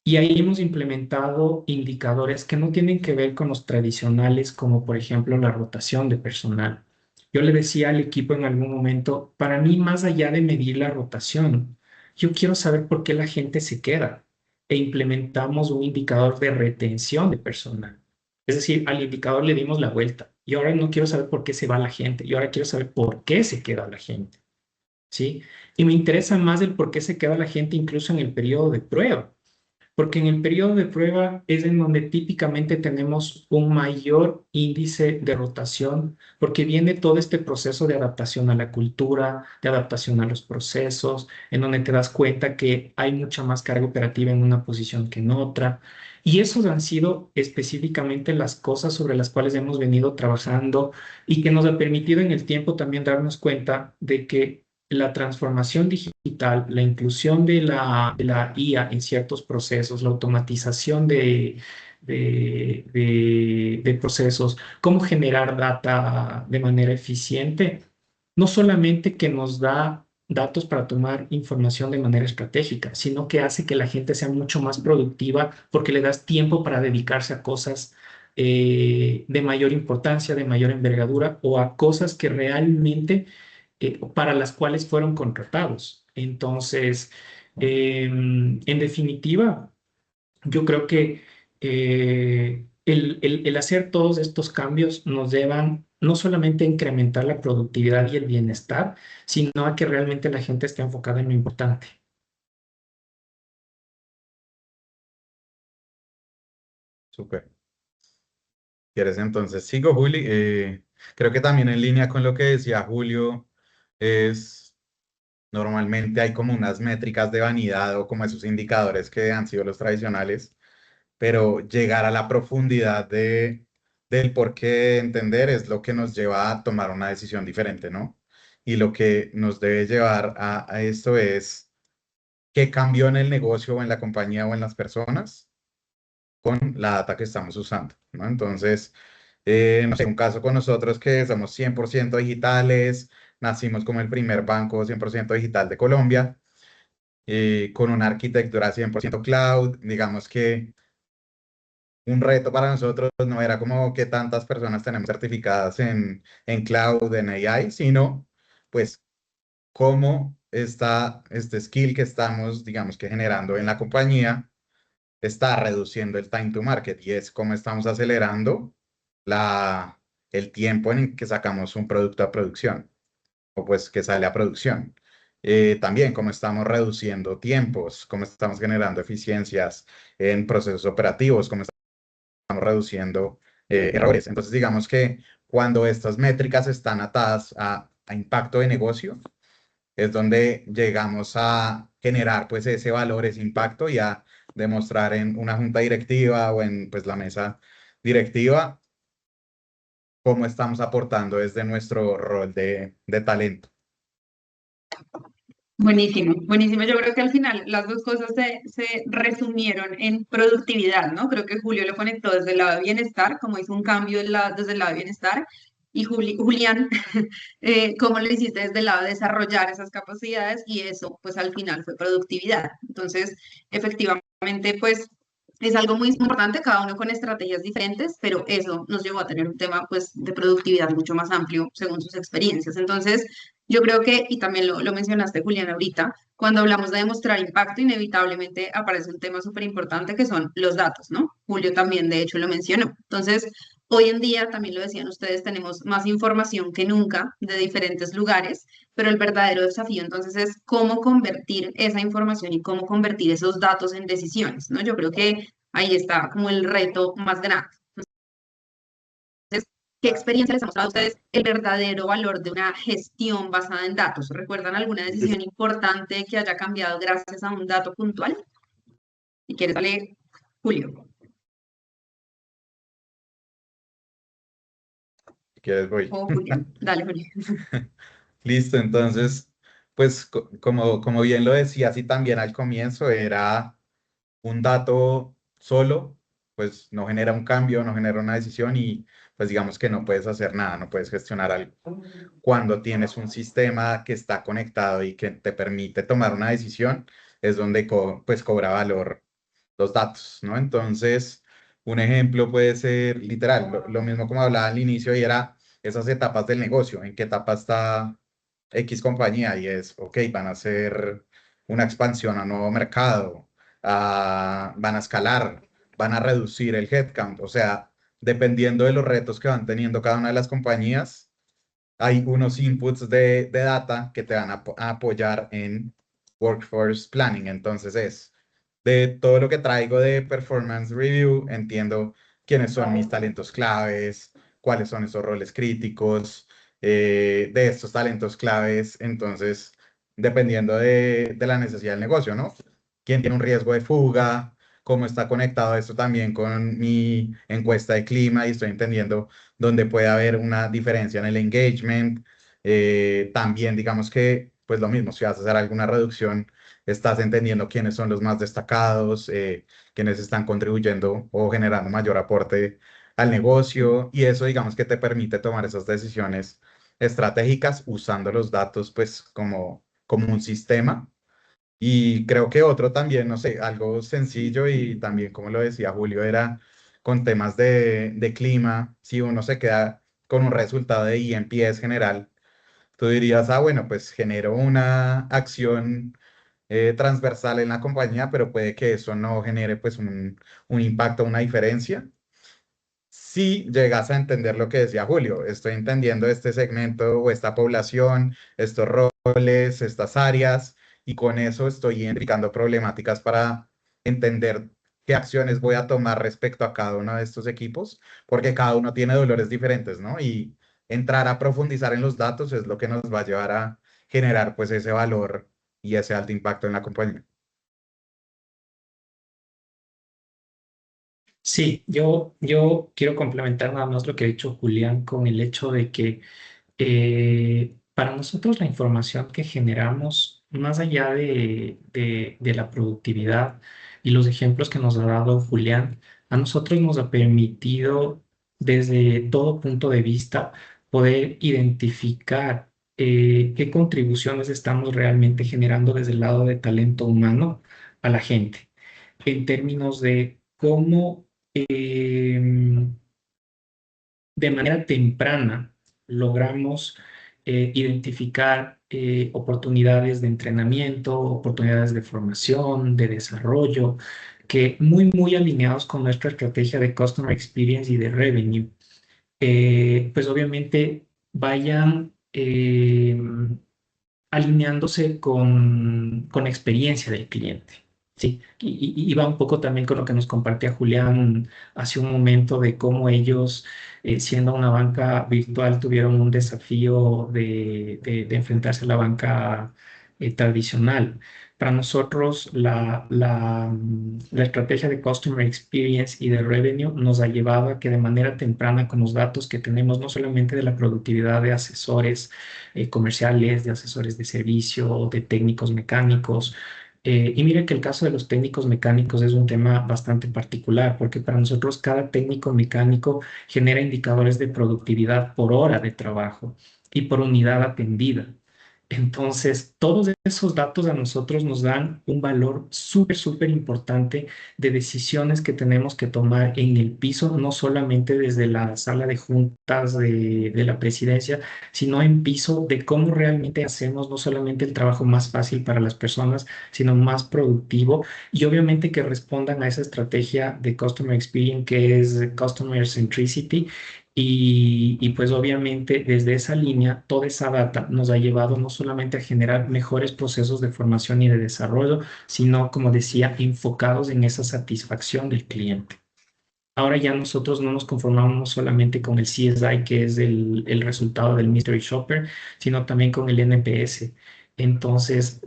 D: Y ahí hemos implementado indicadores que no tienen que ver con los tradicionales, como por ejemplo la rotación de personal. Yo le decía al equipo en algún momento, para mí, más allá de medir la rotación, yo quiero saber por qué la gente se queda. E implementamos un indicador de retención de personal. Es decir, al indicador le dimos la vuelta. Y ahora no quiero saber por qué se va la gente. Y ahora quiero saber por qué se queda la gente. ¿Sí? Y me interesa más el por qué se queda la gente incluso en el periodo de prueba porque en el periodo de prueba es en donde típicamente tenemos un mayor índice de rotación, porque viene todo este proceso de adaptación a la cultura, de adaptación a los procesos, en donde te das cuenta que hay mucha más carga operativa en una posición que en otra. Y esos han sido específicamente las cosas sobre las cuales hemos venido trabajando y que nos ha permitido en el tiempo también darnos cuenta de que la transformación digital, la inclusión de la IA en ciertos procesos, la automatización de procesos, cómo generar data de manera eficiente, no solamente que nos da datos para tomar información de manera estratégica, sino que hace que la gente sea mucho más productiva porque le das tiempo para dedicarse a cosas de mayor importancia, de mayor envergadura o a cosas que realmente para las cuales fueron contratados. Entonces, en definitiva, yo creo que el hacer todos estos cambios nos llevan no solamente a incrementar la productividad y el bienestar, sino a que realmente la gente esté enfocada en lo importante.
C: Súper. ¿Quieres entonces? Sigo, Juli. Creo que también en línea con lo que decía Julio, es normalmente hay como unas métricas de vanidad o como esos indicadores que han sido los tradicionales, pero llegar a la profundidad del por qué entender es lo que nos lleva a tomar una decisión diferente, ¿no? Y lo que nos debe llevar a esto es qué cambió en el negocio o en la compañía o en las personas con la data que estamos usando, ¿no? Entonces, no sé, un caso con nosotros que somos 100% digitales, nacimos como el primer banco 100% digital de Colombia, con una arquitectura 100% cloud, digamos que un reto para nosotros no era como que tantas personas tenemos certificadas en cloud, en AI, sino pues cómo está este skill que estamos, digamos que generando en la compañía está reduciendo el time to market y es cómo estamos acelerando el tiempo en que sacamos un producto a producción o pues que sale a producción. También cómo estamos reduciendo tiempos, cómo estamos generando eficiencias en procesos operativos, cómo estamos reduciendo errores. Entonces, digamos que cuando estas métricas están atadas a impacto de negocio, es donde llegamos a generar pues ese valor, ese impacto y a demostrar en una junta directiva o en pues la mesa directiva cómo estamos aportando desde nuestro rol de talento.
B: Buenísimo, buenísimo. Yo creo que al final las dos cosas se resumieron en productividad, ¿no? Creo que Julio lo conectó desde el lado de bienestar, como hizo un cambio desde el lado de bienestar, y Julián, cómo lo hiciste desde el lado de desarrollar esas capacidades, y eso, pues al final fue productividad. Entonces, efectivamente, pues es algo muy importante, cada uno con estrategias diferentes, pero eso nos llevó a tener un tema, pues, de productividad mucho más amplio según sus experiencias. Entonces, yo creo que, y también lo mencionaste, Julián, ahorita, cuando hablamos de demostrar impacto, inevitablemente aparece un tema súper importante que son los datos, ¿no? Julio también, de hecho, lo mencionó. Entonces, Hoy en día, también lo decían ustedes, tenemos más información que nunca de diferentes lugares, pero el verdadero desafío entonces es cómo convertir esa información y cómo convertir esos datos en decisiones, ¿no? Yo creo que ahí está como el reto más grande. Entonces, ¿qué experiencia les ha mostrado a ustedes el verdadero valor de una gestión basada en datos? ¿Recuerdan alguna decisión importante que haya cambiado gracias a un dato puntual? Si quieres, dale, Julio.
C: Si quieres, voy.
B: O Julián. Dale, Julio.
C: Listo, entonces, pues como bien lo decía, así también al comienzo era un dato solo, pues no genera un cambio, no genera una decisión y pues digamos que no puedes hacer nada, no puedes gestionar algo. Cuando tienes un sistema que está conectado y que te permite tomar una decisión, es donde pues cobra valor los datos, ¿no? Entonces, un ejemplo puede ser literal, lo mismo como hablaba al inicio y era esas etapas del negocio, en qué etapa está X compañía y es, ok, van a hacer una expansión a un nuevo mercado, van a escalar, van a reducir el headcount, o sea, dependiendo de los retos que van teniendo cada una de las compañías, hay unos inputs de data que te van a apoyar en workforce planning. Entonces de todo lo que traigo de performance review, entiendo quiénes son mis talentos claves, cuáles son esos roles críticos, de estos talentos claves. Entonces, dependiendo de la necesidad del negocio, ¿no? ¿Quién tiene un riesgo de fuga? ¿Cómo está conectado esto también con mi encuesta de clima? Y estoy entendiendo dónde puede haber una diferencia en el engagement. También, digamos que, pues lo mismo, si vas a hacer alguna reducción, estás entendiendo quiénes son los más destacados, quiénes están contribuyendo o generando mayor aporte al negocio. Y eso, digamos que te permite tomar esas decisiones estratégicas usando los datos, pues, como un sistema. Y creo que otro también, no sé, algo sencillo y también, como lo decía Julio, era con temas de clima. Si uno se queda con un resultado de INPS general, tú dirías, ah, bueno, pues genero una acción transversal en la compañía, pero puede que eso no genere pues un impacto, una diferencia. Si llegas a entender lo que decía Julio, estoy entendiendo este segmento o esta población, estos roles, estas áreas, y con eso estoy identificando problemáticas para entender qué acciones voy a tomar respecto a cada uno de estos equipos, porque cada uno tiene dolores diferentes, ¿no? Y entrar a profundizar en los datos es lo que nos va a llevar a generar pues ese valor y ese alto impacto en la compañía.
D: Sí, yo quiero complementar nada más lo que ha dicho Julián con el hecho de que para nosotros la información que generamos, más allá de la productividad y los ejemplos que nos ha dado Julián, a nosotros nos ha permitido desde todo punto de vista poder identificar qué contribuciones estamos realmente generando desde el lado de talento humano a la gente, en términos de cómo de manera temprana logramos identificar oportunidades de entrenamiento, oportunidades de formación, de desarrollo, que muy alineados con nuestra estrategia de Customer Experience y de Revenue, pues obviamente vayan alineándose con la experiencia del cliente. Sí, y va un poco también con lo que nos compartía Julián hace un momento de cómo ellos, siendo una banca virtual, tuvieron un desafío de enfrentarse a la banca tradicional. Para nosotros, la estrategia de Customer Experience y de Revenue nos ha llevado a que de manera temprana, con los datos que tenemos, no solamente de la productividad de asesores, comerciales, de asesores de servicio, de técnicos mecánicos. Y mire que el caso de los técnicos mecánicos es un tema bastante particular, porque para nosotros cada técnico mecánico genera indicadores de productividad por hora de trabajo y por unidad atendida. Entonces, todos esos datos a nosotros nos dan un valor súper, súper importante de decisiones que tenemos que tomar en el piso, no solamente desde la sala de juntas de la presidencia, sino en piso de cómo realmente hacemos no solamente el trabajo más fácil para las personas, sino más productivo y obviamente que respondan a esa estrategia de Customer Experience que es Customer Centricity y pues obviamente desde esa línea, toda esa data nos ha llevado no solamente a generar mejores procesos de formación y de desarrollo, sino, como decía, enfocados en esa satisfacción del cliente. Ahora ya nosotros no nos conformamos solamente con el CSI, que es el resultado del Mystery Shopper, sino también con el NPS. Entonces,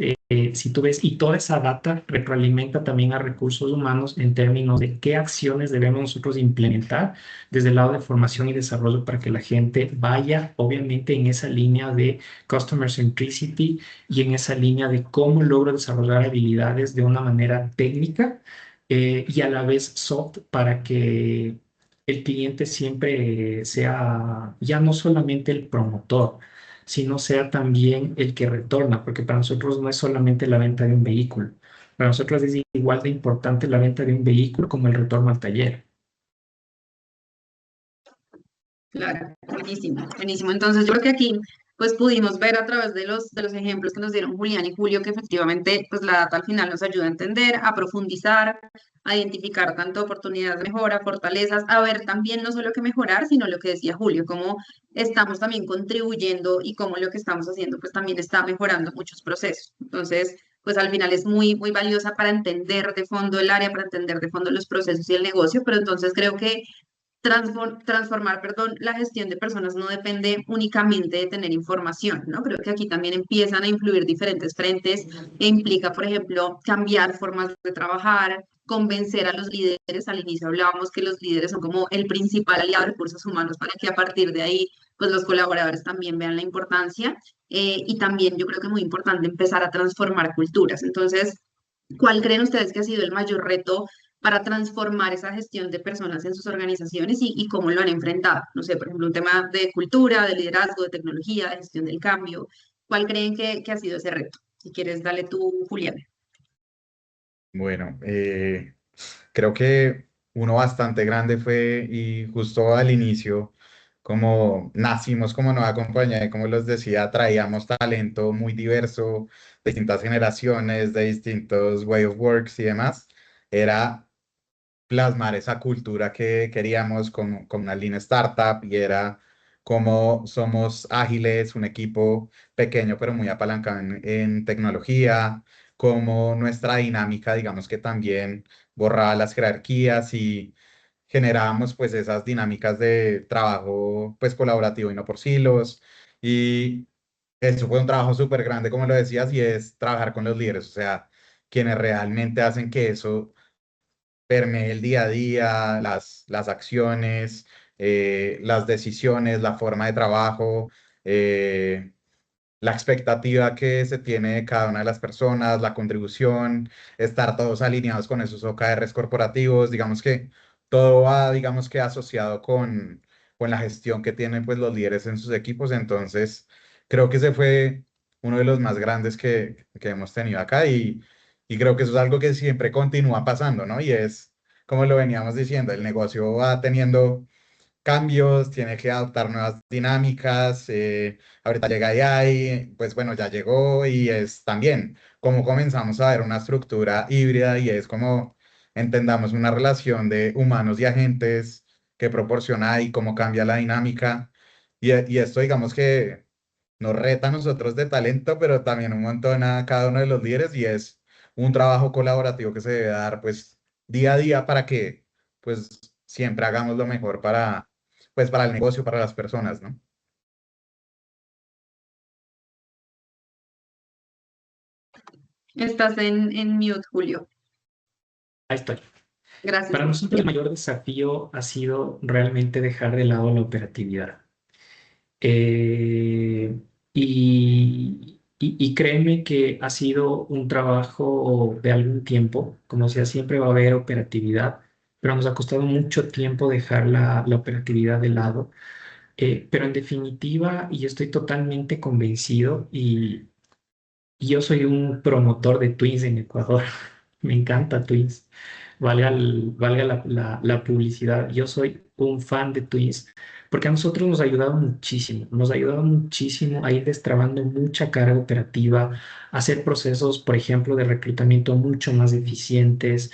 D: si tú ves, y toda esa data retroalimenta también a recursos humanos en términos de qué acciones debemos nosotros implementar desde el lado de formación y desarrollo para que la gente vaya, obviamente, en esa línea de Customer Centricity y en esa línea de cómo logro desarrollar habilidades de una manera técnica y a la vez soft para que el cliente siempre sea ya no solamente el promotor, sino sea también el que retorna, porque para nosotros no es solamente la venta de un vehículo, para nosotros es igual de importante la venta de un vehículo como el retorno al taller.
B: Claro, buenísimo, buenísimo. Entonces, yo creo que aquí pues pudimos ver a través de los ejemplos que nos dieron Julián y Julio que efectivamente pues la data al final nos ayuda a entender, a profundizar, a identificar tanto oportunidades de mejora, fortalezas, a ver también no solo que mejorar, sino lo que decía Julio, cómo estamos también contribuyendo y cómo lo que estamos haciendo pues también está mejorando muchos procesos. Entonces, pues al final es muy, muy valiosa para entender de fondo el área, para entender de fondo los procesos y el negocio, pero entonces creo que transformar, perdón, la gestión de personas no depende únicamente de tener información, ¿no? Creo que aquí también empiezan a influir diferentes frentes e implica, por ejemplo, cambiar formas de trabajar, convencer a los líderes. Al inicio hablábamos que los líderes son como el principal aliado de recursos humanos para que a partir de ahí, pues los colaboradores también vean la importancia. Y también yo creo que es muy importante empezar a transformar culturas. Entonces, ¿cuál creen ustedes que ha sido el mayor reto para transformar esa gestión de personas en sus organizaciones y cómo lo han enfrentado? No sé, por ejemplo, un tema de cultura, de liderazgo, de tecnología, de gestión del cambio. ¿Cuál creen que ha sido ese reto? Si quieres, dale tú, Julián.
C: Bueno, creo que uno bastante grande fue y justo al inicio, como nacimos como nueva compañía y como les decía, traíamos talento muy diverso, de distintas generaciones, de distintos way of works y demás. Era plasmar esa cultura que queríamos con una lean startup y era como somos ágiles, un equipo pequeño pero muy apalancado en tecnología, como nuestra dinámica, digamos que también borraba las jerarquías y generábamos pues esas dinámicas de trabajo pues colaborativo y no por silos y eso fue un trabajo súper grande como lo decías y es trabajar con los líderes, o sea, quienes realmente hacen que eso permee el día a día, las acciones, las decisiones, la forma de trabajo, eh, la expectativa que se tiene de cada una de las personas, la contribución, estar todos alineados con esos OKRs corporativos, digamos que todo va, digamos que asociado con la gestión que tienen pues los líderes en sus equipos, entonces creo que ese fue uno de los más grandes que hemos tenido acá y creo que eso es algo que siempre continúa pasando, ¿no? Y es, como lo veníamos diciendo, el negocio va teniendo cambios, tiene que adoptar nuevas dinámicas. Ahorita llega AI, pues bueno, ya llegó y es también como comenzamos a ver una estructura híbrida y es como entendamos una relación de humanos y agentes que proporciona y cómo cambia la dinámica. Y esto digamos que nos reta a nosotros de talento, pero también un montón a cada uno de los líderes y es un trabajo colaborativo que se debe dar pues día a día para que pues siempre hagamos lo mejor para pues para el negocio, para las personas, ¿no?
B: Estás en mute, Julio.
D: Ahí estoy.
B: Gracias.
D: Para nosotros el mayor desafío ha sido realmente dejar de lado la operatividad. Eh, y créeme que ha sido un trabajo de algún tiempo, como sea, siempre va a haber operatividad, pero nos ha costado mucho tiempo dejar la operatividad de lado Pero en definitiva, y estoy totalmente convencido, y yo soy un promotor de Twins en Ecuador. Me encanta Twins. Valga la publicidad. Yo soy un fan de Twins porque a nosotros nos ha ayudado muchísimo a ir destrabando mucha carga operativa, a hacer procesos, por ejemplo, de reclutamiento mucho más eficientes,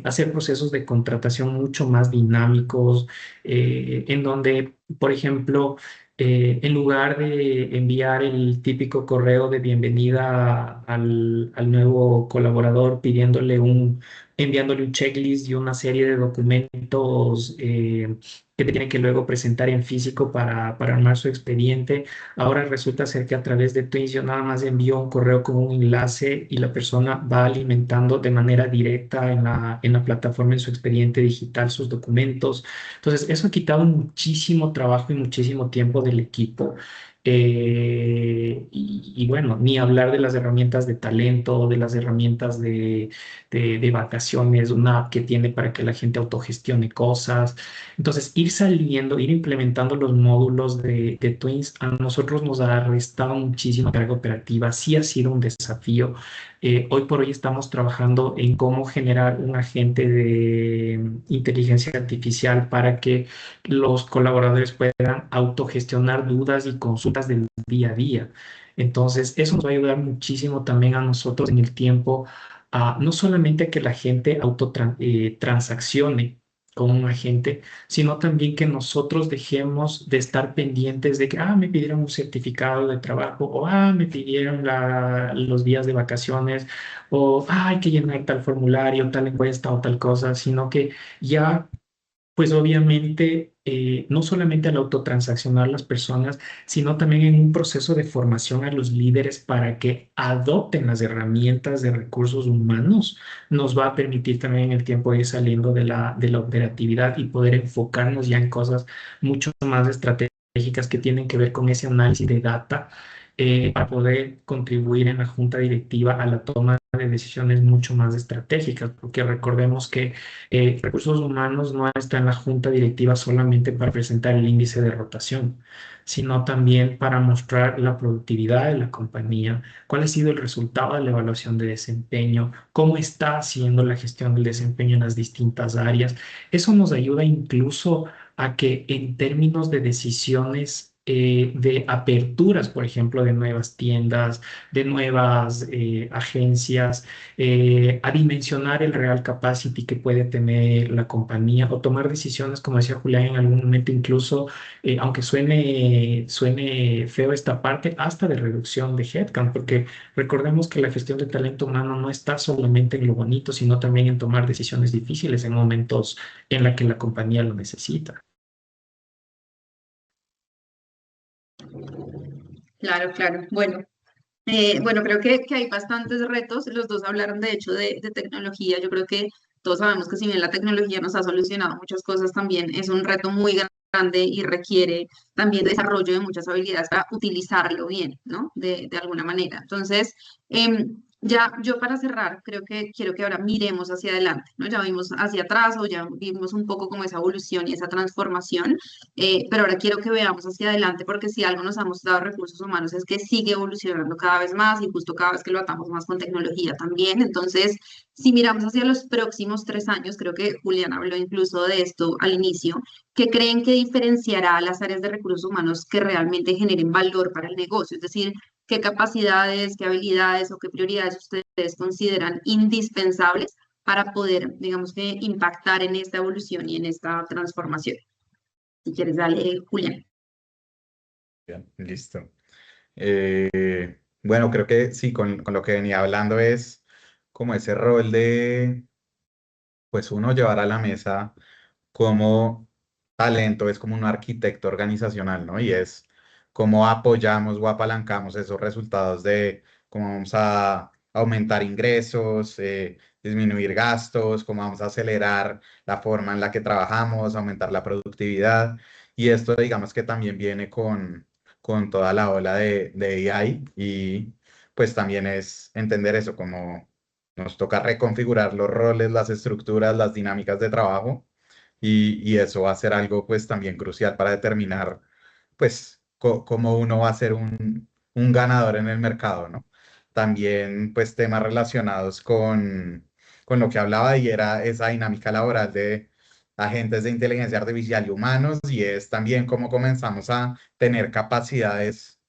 D: hacer procesos de contratación mucho más dinámicos, en donde, por ejemplo, en lugar de enviar el típico correo de bienvenida al nuevo colaborador enviándole un checklist y una serie de documentos que te tienen que luego presentar en físico para armar su expediente. Ahora resulta ser que a través de Twins yo nada más envío un correo con un enlace y la persona va alimentando de manera directa en la plataforma, en su expediente digital, sus documentos. Entonces, eso ha quitado muchísimo trabajo y muchísimo tiempo del equipo. Y bueno, ni hablar de las herramientas de talento, de las herramientas de vacaciones, una app que tiene para que la gente autogestione cosas. Entonces, ir saliendo, ir implementando los módulos de Twins a nosotros nos ha restado muchísima carga operativa. Sí ha sido un desafío. Hoy por hoy estamos trabajando en cómo generar un agente de inteligencia artificial para que los colaboradores puedan autogestionar dudas y consultas del día a día. Entonces, eso nos va a ayudar muchísimo también a nosotros en el tiempo, no solamente a que la gente transaccione con un agente, sino también que nosotros dejemos de estar pendientes de que, me pidieron un certificado de trabajo, o, me pidieron los días de vacaciones, o, hay que llenar tal formulario, tal encuesta o tal cosa, sino que ya pues obviamente, no solamente al autotransaccionar las personas, sino también en un proceso de formación a los líderes para que adopten las herramientas de recursos humanos, nos va a permitir también en el tiempo ir saliendo de la operatividad y poder enfocarnos ya en cosas mucho más estratégicas que tienen que ver con ese análisis de data, para poder contribuir en la junta directiva a la toma de decisiones mucho más estratégicas, porque recordemos que recursos humanos no está en la junta directiva solamente para presentar el índice de rotación, sino también para mostrar la productividad de la compañía, cuál ha sido el resultado de la evaluación de desempeño, cómo está haciendo la gestión del desempeño en las distintas áreas. Eso nos ayuda incluso a que en términos de decisiones, de aperturas, por ejemplo, de nuevas tiendas, de nuevas agencias, a dimensionar el real capacity que puede tener la compañía o tomar decisiones, como decía Julián en algún momento, incluso, aunque suene feo esta parte, hasta de reducción de headcount, porque recordemos que la gestión de talento humano no está solamente en lo bonito, sino también en tomar decisiones difíciles en momentos en la que la compañía lo necesita.
B: Claro, claro. Bueno, creo que hay bastantes retos. Los dos hablaron, de hecho, de tecnología. Yo creo que todos sabemos que si bien la tecnología nos ha solucionado muchas cosas, también es un reto muy grande y requiere también desarrollo de muchas habilidades para utilizarlo bien, ¿no? De alguna manera. Entonces, ya yo para cerrar, creo que quiero que ahora miremos hacia adelante, ¿no? Ya vimos hacia atrás o ya vimos un poco como esa evolución y esa transformación, pero ahora quiero que veamos hacia adelante porque si algo nos ha mostrado recursos humanos es que sigue evolucionando cada vez más y justo cada vez que lo atamos más con tecnología también. Entonces, si miramos hacia los próximos 3 años, creo que Julián habló incluso de esto al inicio, ¿qué creen que diferenciará a las áreas de recursos humanos que realmente generen valor para el negocio? Es decir, ¿qué capacidades, qué habilidades o qué prioridades ustedes consideran indispensables para poder, digamos que, impactar en esta evolución y en esta transformación? Si quieres, dale, Julián.
C: Bien, listo. Bueno, creo que sí, con lo que venía hablando es como ese rol de, pues uno llevar a la mesa como talento, es como un arquitecto organizacional, ¿no? Y es cómo apoyamos o apalancamos esos resultados de cómo vamos a aumentar ingresos, disminuir gastos, cómo vamos a acelerar la forma en la que trabajamos, aumentar la productividad. Y esto, digamos que también viene con toda la ola de AI y pues también es entender eso, como nos toca reconfigurar los roles, las estructuras, las dinámicas de trabajo y eso va a ser algo pues también crucial para determinar pues cómo uno va a ser un ganador en el mercado, ¿no? También pues temas relacionados con lo que hablaba y era esa dinámica laboral de agentes de inteligencia artificial y humanos y es también cómo comenzamos a tener capacidades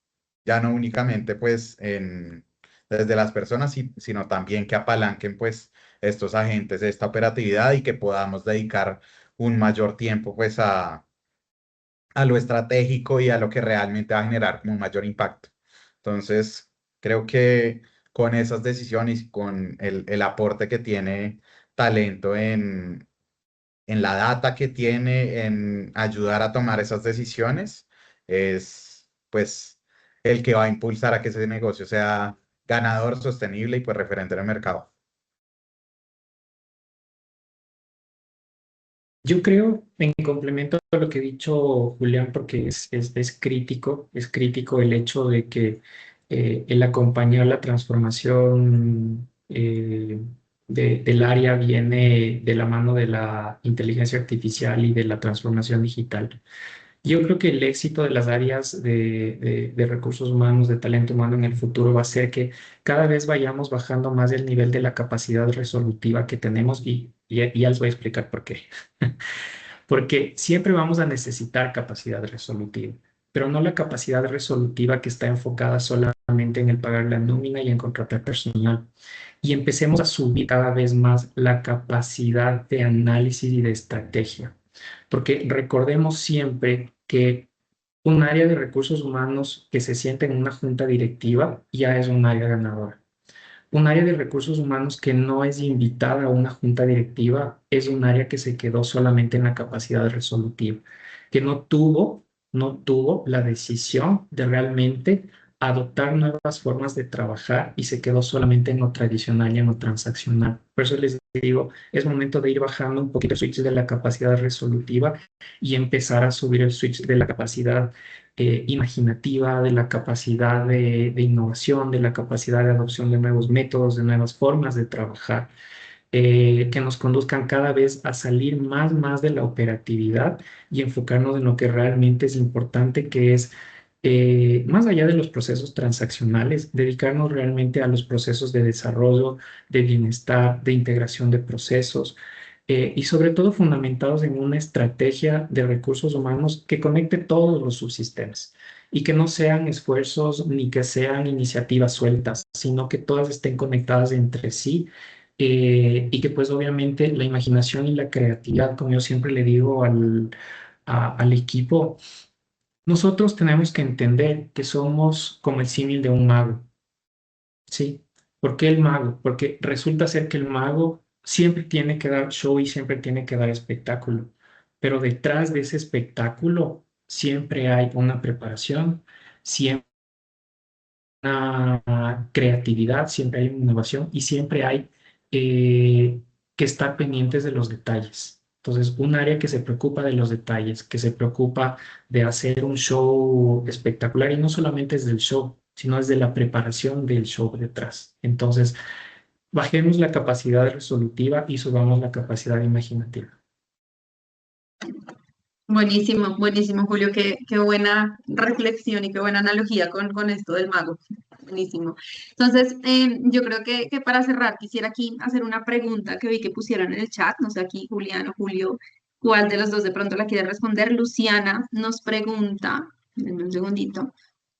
C: ya no únicamente pues desde las personas, sino también que apalanquen pues estos agentes de esta operatividad y que podamos dedicar un mayor tiempo pues a lo estratégico y a lo que realmente va a generar como un mayor impacto. Entonces, creo que con esas decisiones y con el aporte que tiene talento en la data que tiene, en ayudar a tomar esas decisiones, es pues el que va a impulsar a que ese negocio sea ganador, sostenible y pues referente en el mercado.
D: Yo creo, en complemento a lo que ha dicho Julián, porque es crítico el hecho de que el acompañar la transformación del área viene de la mano de la inteligencia artificial y de la transformación digital. Yo creo que el éxito de las áreas de recursos humanos, de talento humano en el futuro va a ser que cada vez vayamos bajando más el nivel de la capacidad resolutiva que tenemos y ya les voy a explicar por qué. Porque siempre vamos a necesitar capacidad resolutiva, pero no la capacidad resolutiva que está enfocada solamente en el pagar la nómina y en contratar personal. Y empecemos a subir cada vez más la capacidad de análisis y de estrategia. Porque recordemos siempre que un área de recursos humanos que se siente en una junta directiva ya es un área ganadora. Un área de recursos humanos que no es invitada a una junta directiva es un área que se quedó solamente en la capacidad resolutiva, que no tuvo la decisión de realmente adoptar nuevas formas de trabajar y se quedó solamente en lo tradicional y en lo transaccional. Por eso les digo, es momento de ir bajando un poquito el switch de la capacidad resolutiva y empezar a subir el switch de la capacidad imaginativa, de la capacidad de innovación, de la capacidad de adopción de nuevos métodos, de nuevas formas de trabajar, que nos conduzcan cada vez a salir más de la operatividad y enfocarnos en lo que realmente es importante, que es, más allá de los procesos transaccionales, dedicarnos realmente a los procesos de desarrollo, de bienestar, de integración de procesos y sobre todo fundamentados en una estrategia de recursos humanos que conecte todos los subsistemas y que no sean esfuerzos ni que sean iniciativas sueltas, sino que todas estén conectadas entre sí y que pues obviamente la imaginación y la creatividad, como yo siempre le digo al equipo, nosotros tenemos que entender que somos como el símil de un mago. Sí, ¿por qué el mago? Porque resulta ser que el mago siempre tiene que dar show y siempre tiene que dar espectáculo, pero detrás de ese espectáculo siempre hay una preparación, siempre una creatividad, siempre hay una innovación y siempre hay que estar pendientes de los detalles. Entonces, un área que se preocupa de los detalles, que se preocupa de hacer un show espectacular y no solamente es del show, sino es de la preparación del show detrás. Entonces, bajemos la capacidad resolutiva y subamos la capacidad imaginativa.
B: Buenísimo, buenísimo, Julio. Qué buena reflexión y qué buena analogía con esto del mago. Buenísimo. Entonces, yo creo que para cerrar, quisiera aquí hacer una pregunta que vi que pusieron en el chat. No sé aquí, Julián o Julio, cuál de los dos de pronto la quiere responder. Luciana nos pregunta, denme un segundito,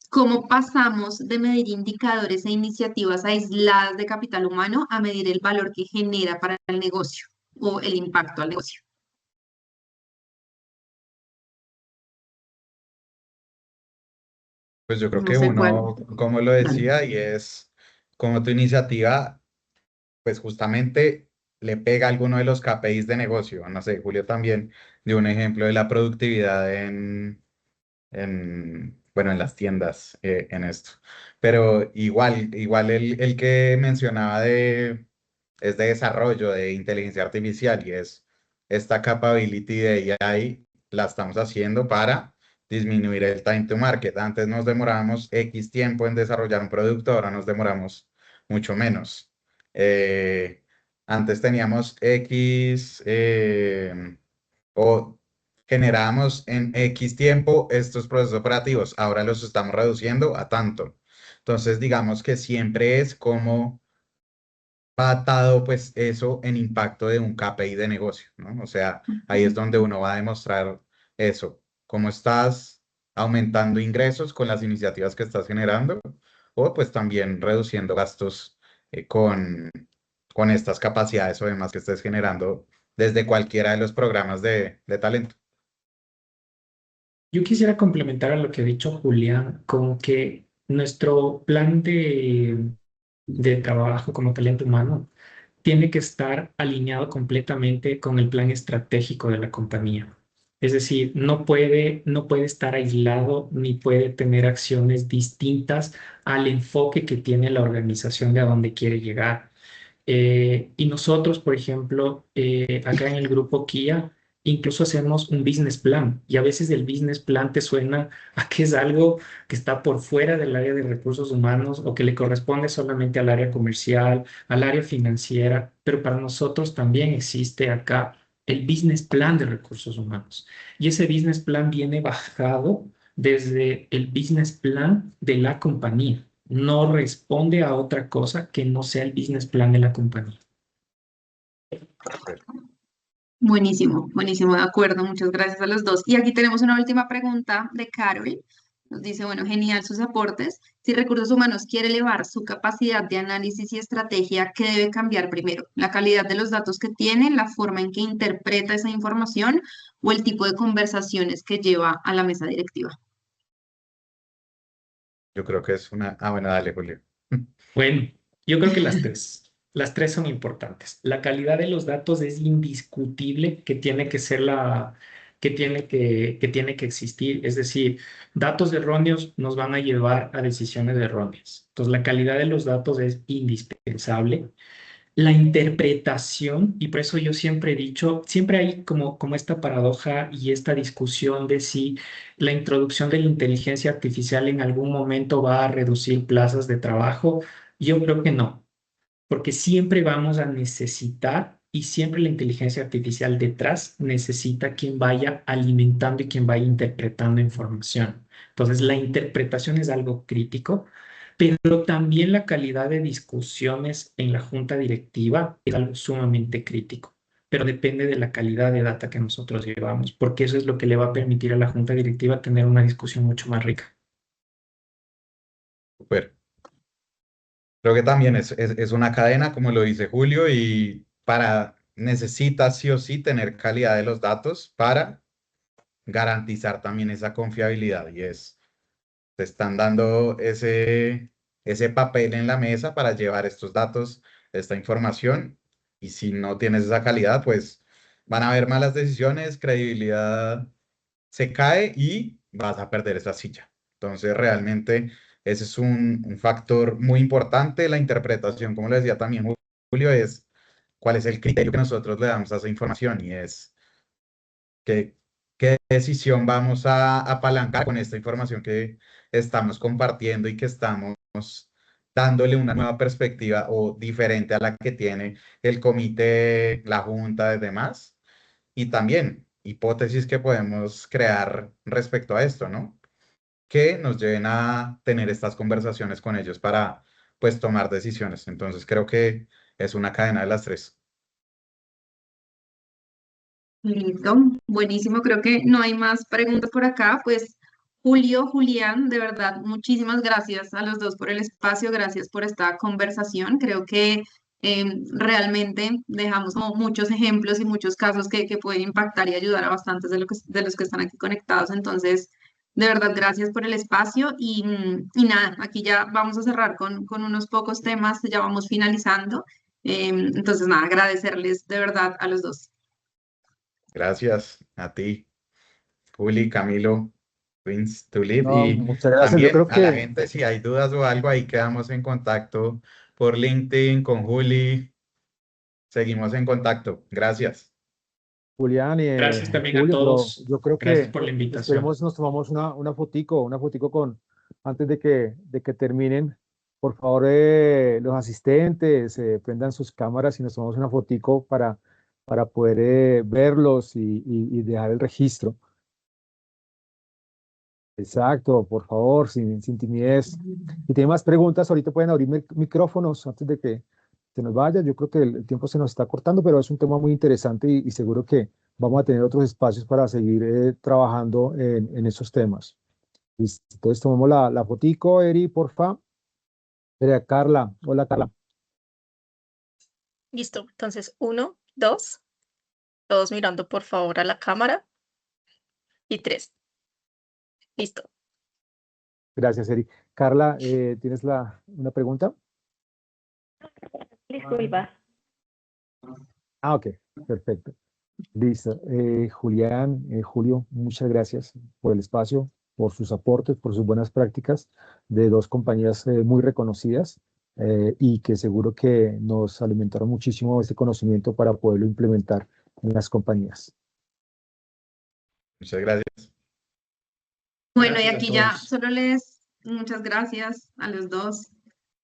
B: ¿cómo pasamos de medir indicadores e iniciativas aisladas de capital humano a medir el valor que genera para el negocio o el impacto al negocio?
C: Pues yo creo
B: No
C: que
B: sé cuál.
C: uno, como lo
B: Dale.
C: decía, y es como tu iniciativa pues justamente le pega a alguno de los KPIs de negocio. No sé, Julio también dio un ejemplo de la productividad bueno, en las tiendas en esto. Pero igual el que mencionaba es de desarrollo de inteligencia artificial y es esta capability de AI la estamos haciendo para disminuir el time to market. Antes nos demorábamos X tiempo en desarrollar un producto, ahora nos demoramos mucho menos. Eh, Antes teníamos X O generamos en X tiempo estos procesos operativos, ahora los estamos reduciendo a tanto. Entonces, digamos que siempre es como va atado pues eso en impacto de un KPI de negocio, ¿no? O sea, ahí es donde uno va a demostrar eso, cómo estás aumentando ingresos con las iniciativas que estás generando o pues también reduciendo gastos con estas capacidades o demás que estés generando desde cualquiera de los programas de talento.
D: Yo quisiera complementar a lo que ha dicho Julián con que nuestro plan de trabajo como talento humano tiene que estar alineado completamente con el plan estratégico de la compañía. Es decir, no puede estar aislado ni puede tener acciones distintas al enfoque que tiene la organización de a dónde quiere llegar. Y nosotros, por ejemplo, acá en el grupo Kia, incluso hacemos un business plan y a veces el business plan te suena a que es algo que está por fuera del área de recursos humanos o que le corresponde solamente al área comercial, al área financiera, pero para nosotros también existe acá el business plan de recursos humanos. Y ese business plan viene bajado desde el business plan de la compañía. No responde a otra cosa que no sea el business plan de la compañía.
B: Buenísimo, buenísimo, de acuerdo. Muchas gracias a los dos. Y aquí tenemos una última pregunta de Carol. Nos dice, bueno, genial sus aportes. Si Recursos Humanos quiere elevar su capacidad de análisis y estrategia, ¿qué debe cambiar primero? ¿La calidad de los datos que tiene, la forma en que interpreta esa información o el tipo de conversaciones que lleva a la mesa directiva?
C: Yo creo que es una... Ah, bueno, dale, Julio.
D: Bueno, yo creo que las tres son importantes. La calidad de los datos es indiscutible que tiene que ser que tiene que existir. Es decir, datos erróneos nos van a llevar a decisiones erróneas. Entonces, la calidad de los datos es indispensable. La interpretación, y por eso yo siempre he dicho, siempre hay como esta paradoja y esta discusión de si la introducción de la inteligencia artificial en algún momento va a reducir plazas de trabajo. Yo creo que no, porque siempre vamos a necesitar y siempre la inteligencia artificial detrás necesita quien vaya alimentando y quien vaya interpretando información. Entonces, la interpretación es algo crítico, pero también la calidad de discusiones en la junta directiva es algo sumamente crítico, pero depende de la calidad de data que nosotros llevamos, porque eso es lo que le va a permitir a la junta directiva tener una discusión mucho más rica.
C: Súper. Creo que también es una cadena, como lo dice Julio, y necesitas sí o sí tener calidad de los datos para garantizar también esa confiabilidad. Y te están dando ese papel en la mesa para llevar estos datos, esta información, y si no tienes esa calidad, pues van a haber malas decisiones, credibilidad se cae y vas a perder esa silla. Entonces, realmente ese es un factor muy importante. La interpretación, como le decía también Julio, es cuál es el criterio que nosotros le damos a esa información y es qué, qué decisión vamos a apalancar con esta información que estamos compartiendo y que estamos dándole una nueva perspectiva o diferente a la que tiene el comité, la junta y demás. Y también hipótesis que podemos crear respecto a esto, ¿no? Que nos lleven a tener estas conversaciones con ellos para, pues, tomar decisiones. Entonces, creo que es una cadena de las tres.
B: Listo, buenísimo. Creo que no hay más preguntas por acá. Pues Julio, Julián, de verdad, muchísimas gracias a los dos por el espacio, gracias por esta conversación. Creo que realmente dejamos como muchos ejemplos y muchos casos que pueden impactar y ayudar a bastantes de los que están aquí conectados. Entonces, de verdad, gracias por el espacio y nada, aquí ya vamos a cerrar con unos pocos temas, ya vamos finalizando. Entonces, nada, agradecerles de verdad a los dos.
C: Gracias a ti, Juli, Camilo, Vince, Tulip,
A: No,
C: y
A: muchas gracias. Yo
C: también
A: creo
C: a la
A: que
C: gente, si hay dudas o algo, ahí quedamos en contacto por LinkedIn con Juli. Seguimos en contacto. Gracias.
A: Julián y
D: Gracias también a
A: Julio, pero
D: todos.
A: yo creo
D: Gracias
A: que
D: por la invitación.
A: esperemos nos tomamos una fotico antes de que terminen. Por favor, los asistentes, prendan sus cámaras y nos tomamos una fotico para para poder verlos y dejar el registro. Exacto, por favor, sin timidez. Si tienen más preguntas, ahorita pueden abrir micrófonos antes de que se nos vaya. Yo creo que el tiempo se nos está cortando, pero es un tema muy interesante y seguro que vamos a tener otros espacios para seguir trabajando en esos temas. Listo. Entonces tomamos la fotico, Eri, porfa. Carla, hola Carla.
E: Listo. Entonces, 1, 2, todos mirando por favor a la cámara. Y 3. Listo.
A: Gracias, Eri. Carla, ¿tienes una pregunta?
E: Listo, Iba.
A: Ah, ok, perfecto. Listo. Julián, Julio, muchas gracias por el espacio, por sus aportes, por sus buenas prácticas de dos compañías muy reconocidas y que seguro que nos alimentaron muchísimo este conocimiento para poderlo implementar en las compañías.
C: Muchas gracias.
B: Bueno, y
D: Gracias a
B: aquí ya
D: todos.
B: solo muchas gracias a los dos.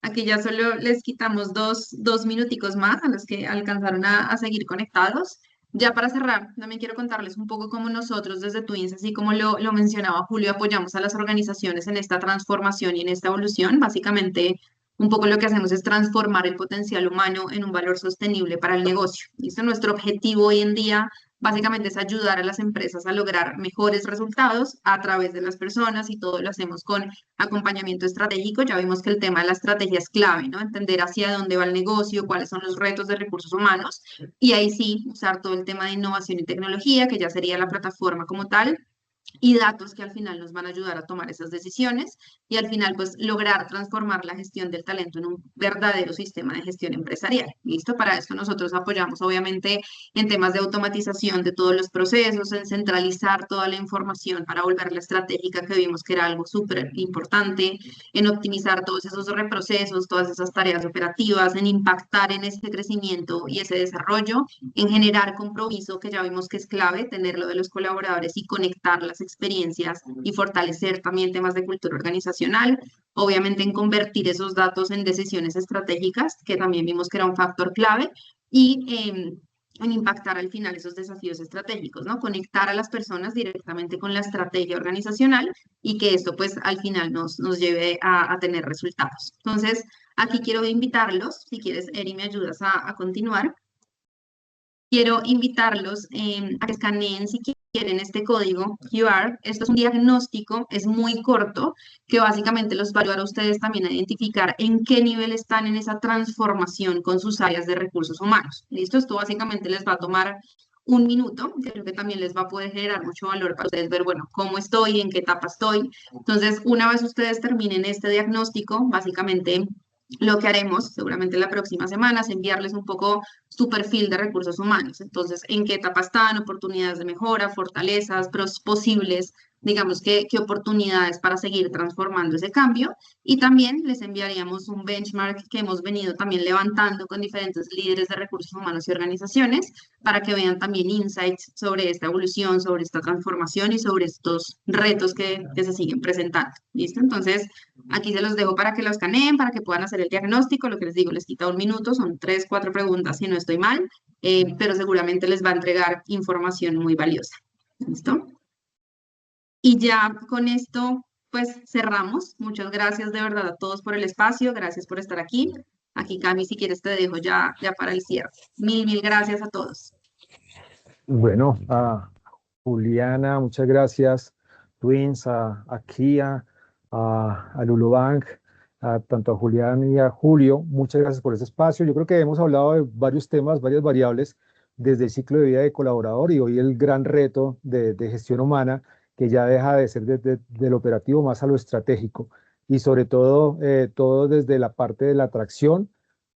B: Aquí ya solo les quitamos dos minuticos más a los que alcanzaron a seguir conectados. Ya para cerrar, también quiero contarles un poco cómo nosotros desde Twins, así como lo mencionaba Julio, apoyamos a las organizaciones en esta transformación y en esta evolución. Básicamente, un poco lo que hacemos es transformar el potencial humano en un valor sostenible para el negocio. ¿Listo? Nuestro objetivo hoy en día básicamente es ayudar a las empresas a lograr mejores resultados a través de las personas y todo lo hacemos con acompañamiento estratégico. Ya vimos que el tema de la estrategia es clave, ¿no? Entender hacia dónde va el negocio, cuáles son los retos de recursos humanos y ahí sí usar todo el tema de innovación y tecnología, que ya sería la plataforma como tal, y datos que al final nos van a ayudar a tomar esas decisiones y al final pues lograr transformar la gestión del talento en un verdadero sistema de gestión empresarial. ¿Listo? Para esto nosotros apoyamos obviamente en temas de automatización de todos los procesos, en centralizar toda la información para volverla estratégica, que vimos que era algo súper importante, en optimizar todos esos reprocesos, todas esas tareas operativas, en impactar en ese crecimiento y ese desarrollo, en generar compromiso, que ya vimos que es clave, tenerlo de los colaboradores y conectar las experiencias y fortalecer también temas de cultura organizacional, obviamente en convertir esos datos en decisiones estratégicas, que también vimos que era un factor clave, y en impactar al final esos desafíos estratégicos, ¿no? Conectar a las personas directamente con la estrategia organizacional y que esto pues al final nos lleve a tener resultados. Entonces, aquí quiero invitarlos, si quieres, Eri, me ayudas a continuar. Quiero invitarlos a que escaneen si quieren este código QR. Esto es un diagnóstico, es muy corto, que básicamente los va a ayudar a ustedes también a identificar en qué nivel están en esa transformación con sus áreas de recursos humanos. ¿Listo? Esto básicamente les va a tomar un minuto, que creo que también les va a poder generar mucho valor para ustedes ver, bueno, cómo estoy, en qué etapa estoy. Entonces, una vez ustedes terminen este diagnóstico, básicamente lo que haremos seguramente la próxima semana es enviarles un poco su perfil de recursos humanos. Entonces, en qué etapa están, oportunidades de mejora, fortalezas, posibles, digamos que qué oportunidades para seguir transformando ese cambio. Y también les enviaríamos un benchmark que hemos venido también levantando con diferentes líderes de recursos humanos y organizaciones para que vean también insights sobre esta evolución, sobre esta transformación y sobre estos retos que se siguen presentando. ¿Listo? Entonces, aquí se los dejo para que los escaneen, para que puedan hacer el diagnóstico. Lo que les digo, les quita un minuto, son 3, 4 preguntas si no estoy mal, pero seguramente les va a entregar información muy valiosa. ¿Listo? Y ya con esto, pues cerramos. Muchas gracias de verdad a todos por el espacio. Gracias por estar aquí. Aquí, Cami, si quieres te dejo ya para el cierre. Mil gracias a todos.
A: Bueno, a Juliana, muchas gracias. Twins, a Kia, a Lulubank, tanto a Julián y a Julio, muchas gracias por este espacio. Yo creo que hemos hablado de varios temas, varias variables, desde el ciclo de vida de colaborador y hoy el gran reto de gestión humana, que ya deja de ser del operativo más a lo estratégico y sobre todo, todo desde la parte de la atracción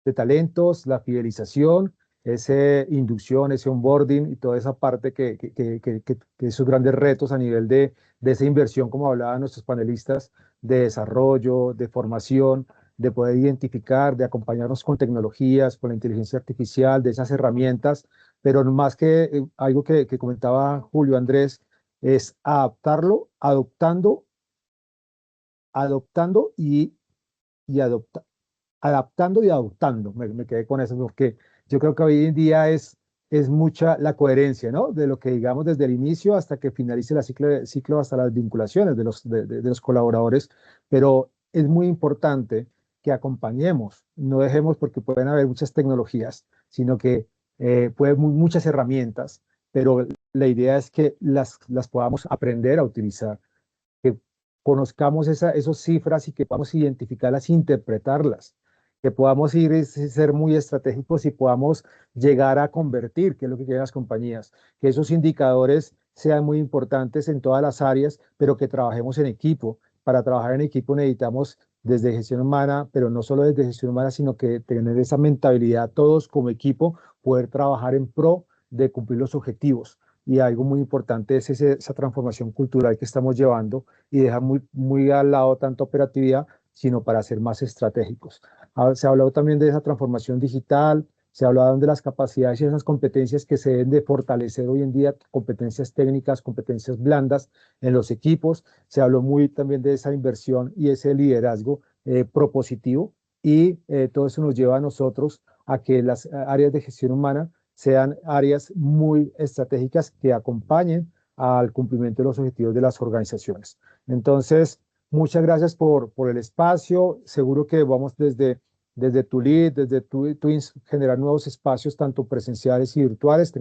A: de talentos, la fidelización, esa inducción, ese onboarding y toda esa parte que esos grandes retos a nivel de esa inversión, como hablaban nuestros panelistas, de desarrollo, de formación, de poder identificar, de acompañarnos con tecnologías, con la inteligencia artificial, de esas herramientas, pero más que algo que comentaba Julio Andrés, es adaptarlo, adoptando y adoptando, adaptando y adoptando. Me quedé con eso porque yo creo que hoy en día es mucha la coherencia, ¿no? De lo que digamos desde el inicio hasta que finalice el ciclo hasta las vinculaciones de los colaboradores, pero es muy importante que acompañemos, no dejemos porque pueden haber muchas tecnologías, sino que pueden muchas herramientas, pero la idea es que las podamos aprender a utilizar, que conozcamos esas cifras y que podamos identificarlas, interpretarlas, que podamos ser muy estratégicos y podamos llegar a convertir, que es lo que quieren las compañías, que esos indicadores sean muy importantes en todas las áreas, pero que trabajemos en equipo. Para trabajar en equipo necesitamos desde gestión humana, pero no solo desde gestión humana, sino que tener esa mentalidad todos como equipo, poder trabajar en pro de cumplir los objetivos. Y algo muy importante es esa transformación cultural que estamos llevando y dejar muy al lado tanta operatividad, sino para ser más estratégicos. Se ha hablado también de esa transformación digital, se ha hablado de las capacidades y esas competencias que se deben de fortalecer hoy en día, competencias técnicas, competencias blandas en los equipos. Se habló muy también de esa inversión y ese liderazgo propositivo, y todo eso nos lleva a nosotros a que las áreas de gestión humana sean áreas muy estratégicas que acompañen al cumplimiento de los objetivos de las organizaciones. Entonces, muchas gracias por el espacio. Seguro que vamos desde Tulit, desde Twins, generar nuevos espacios, tanto presenciales y virtuales.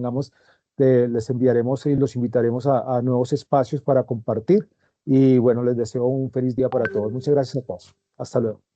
A: Les enviaremos y los invitaremos a nuevos espacios para compartir. Y bueno, les deseo un feliz día para todos. Muchas gracias a todos. Hasta luego.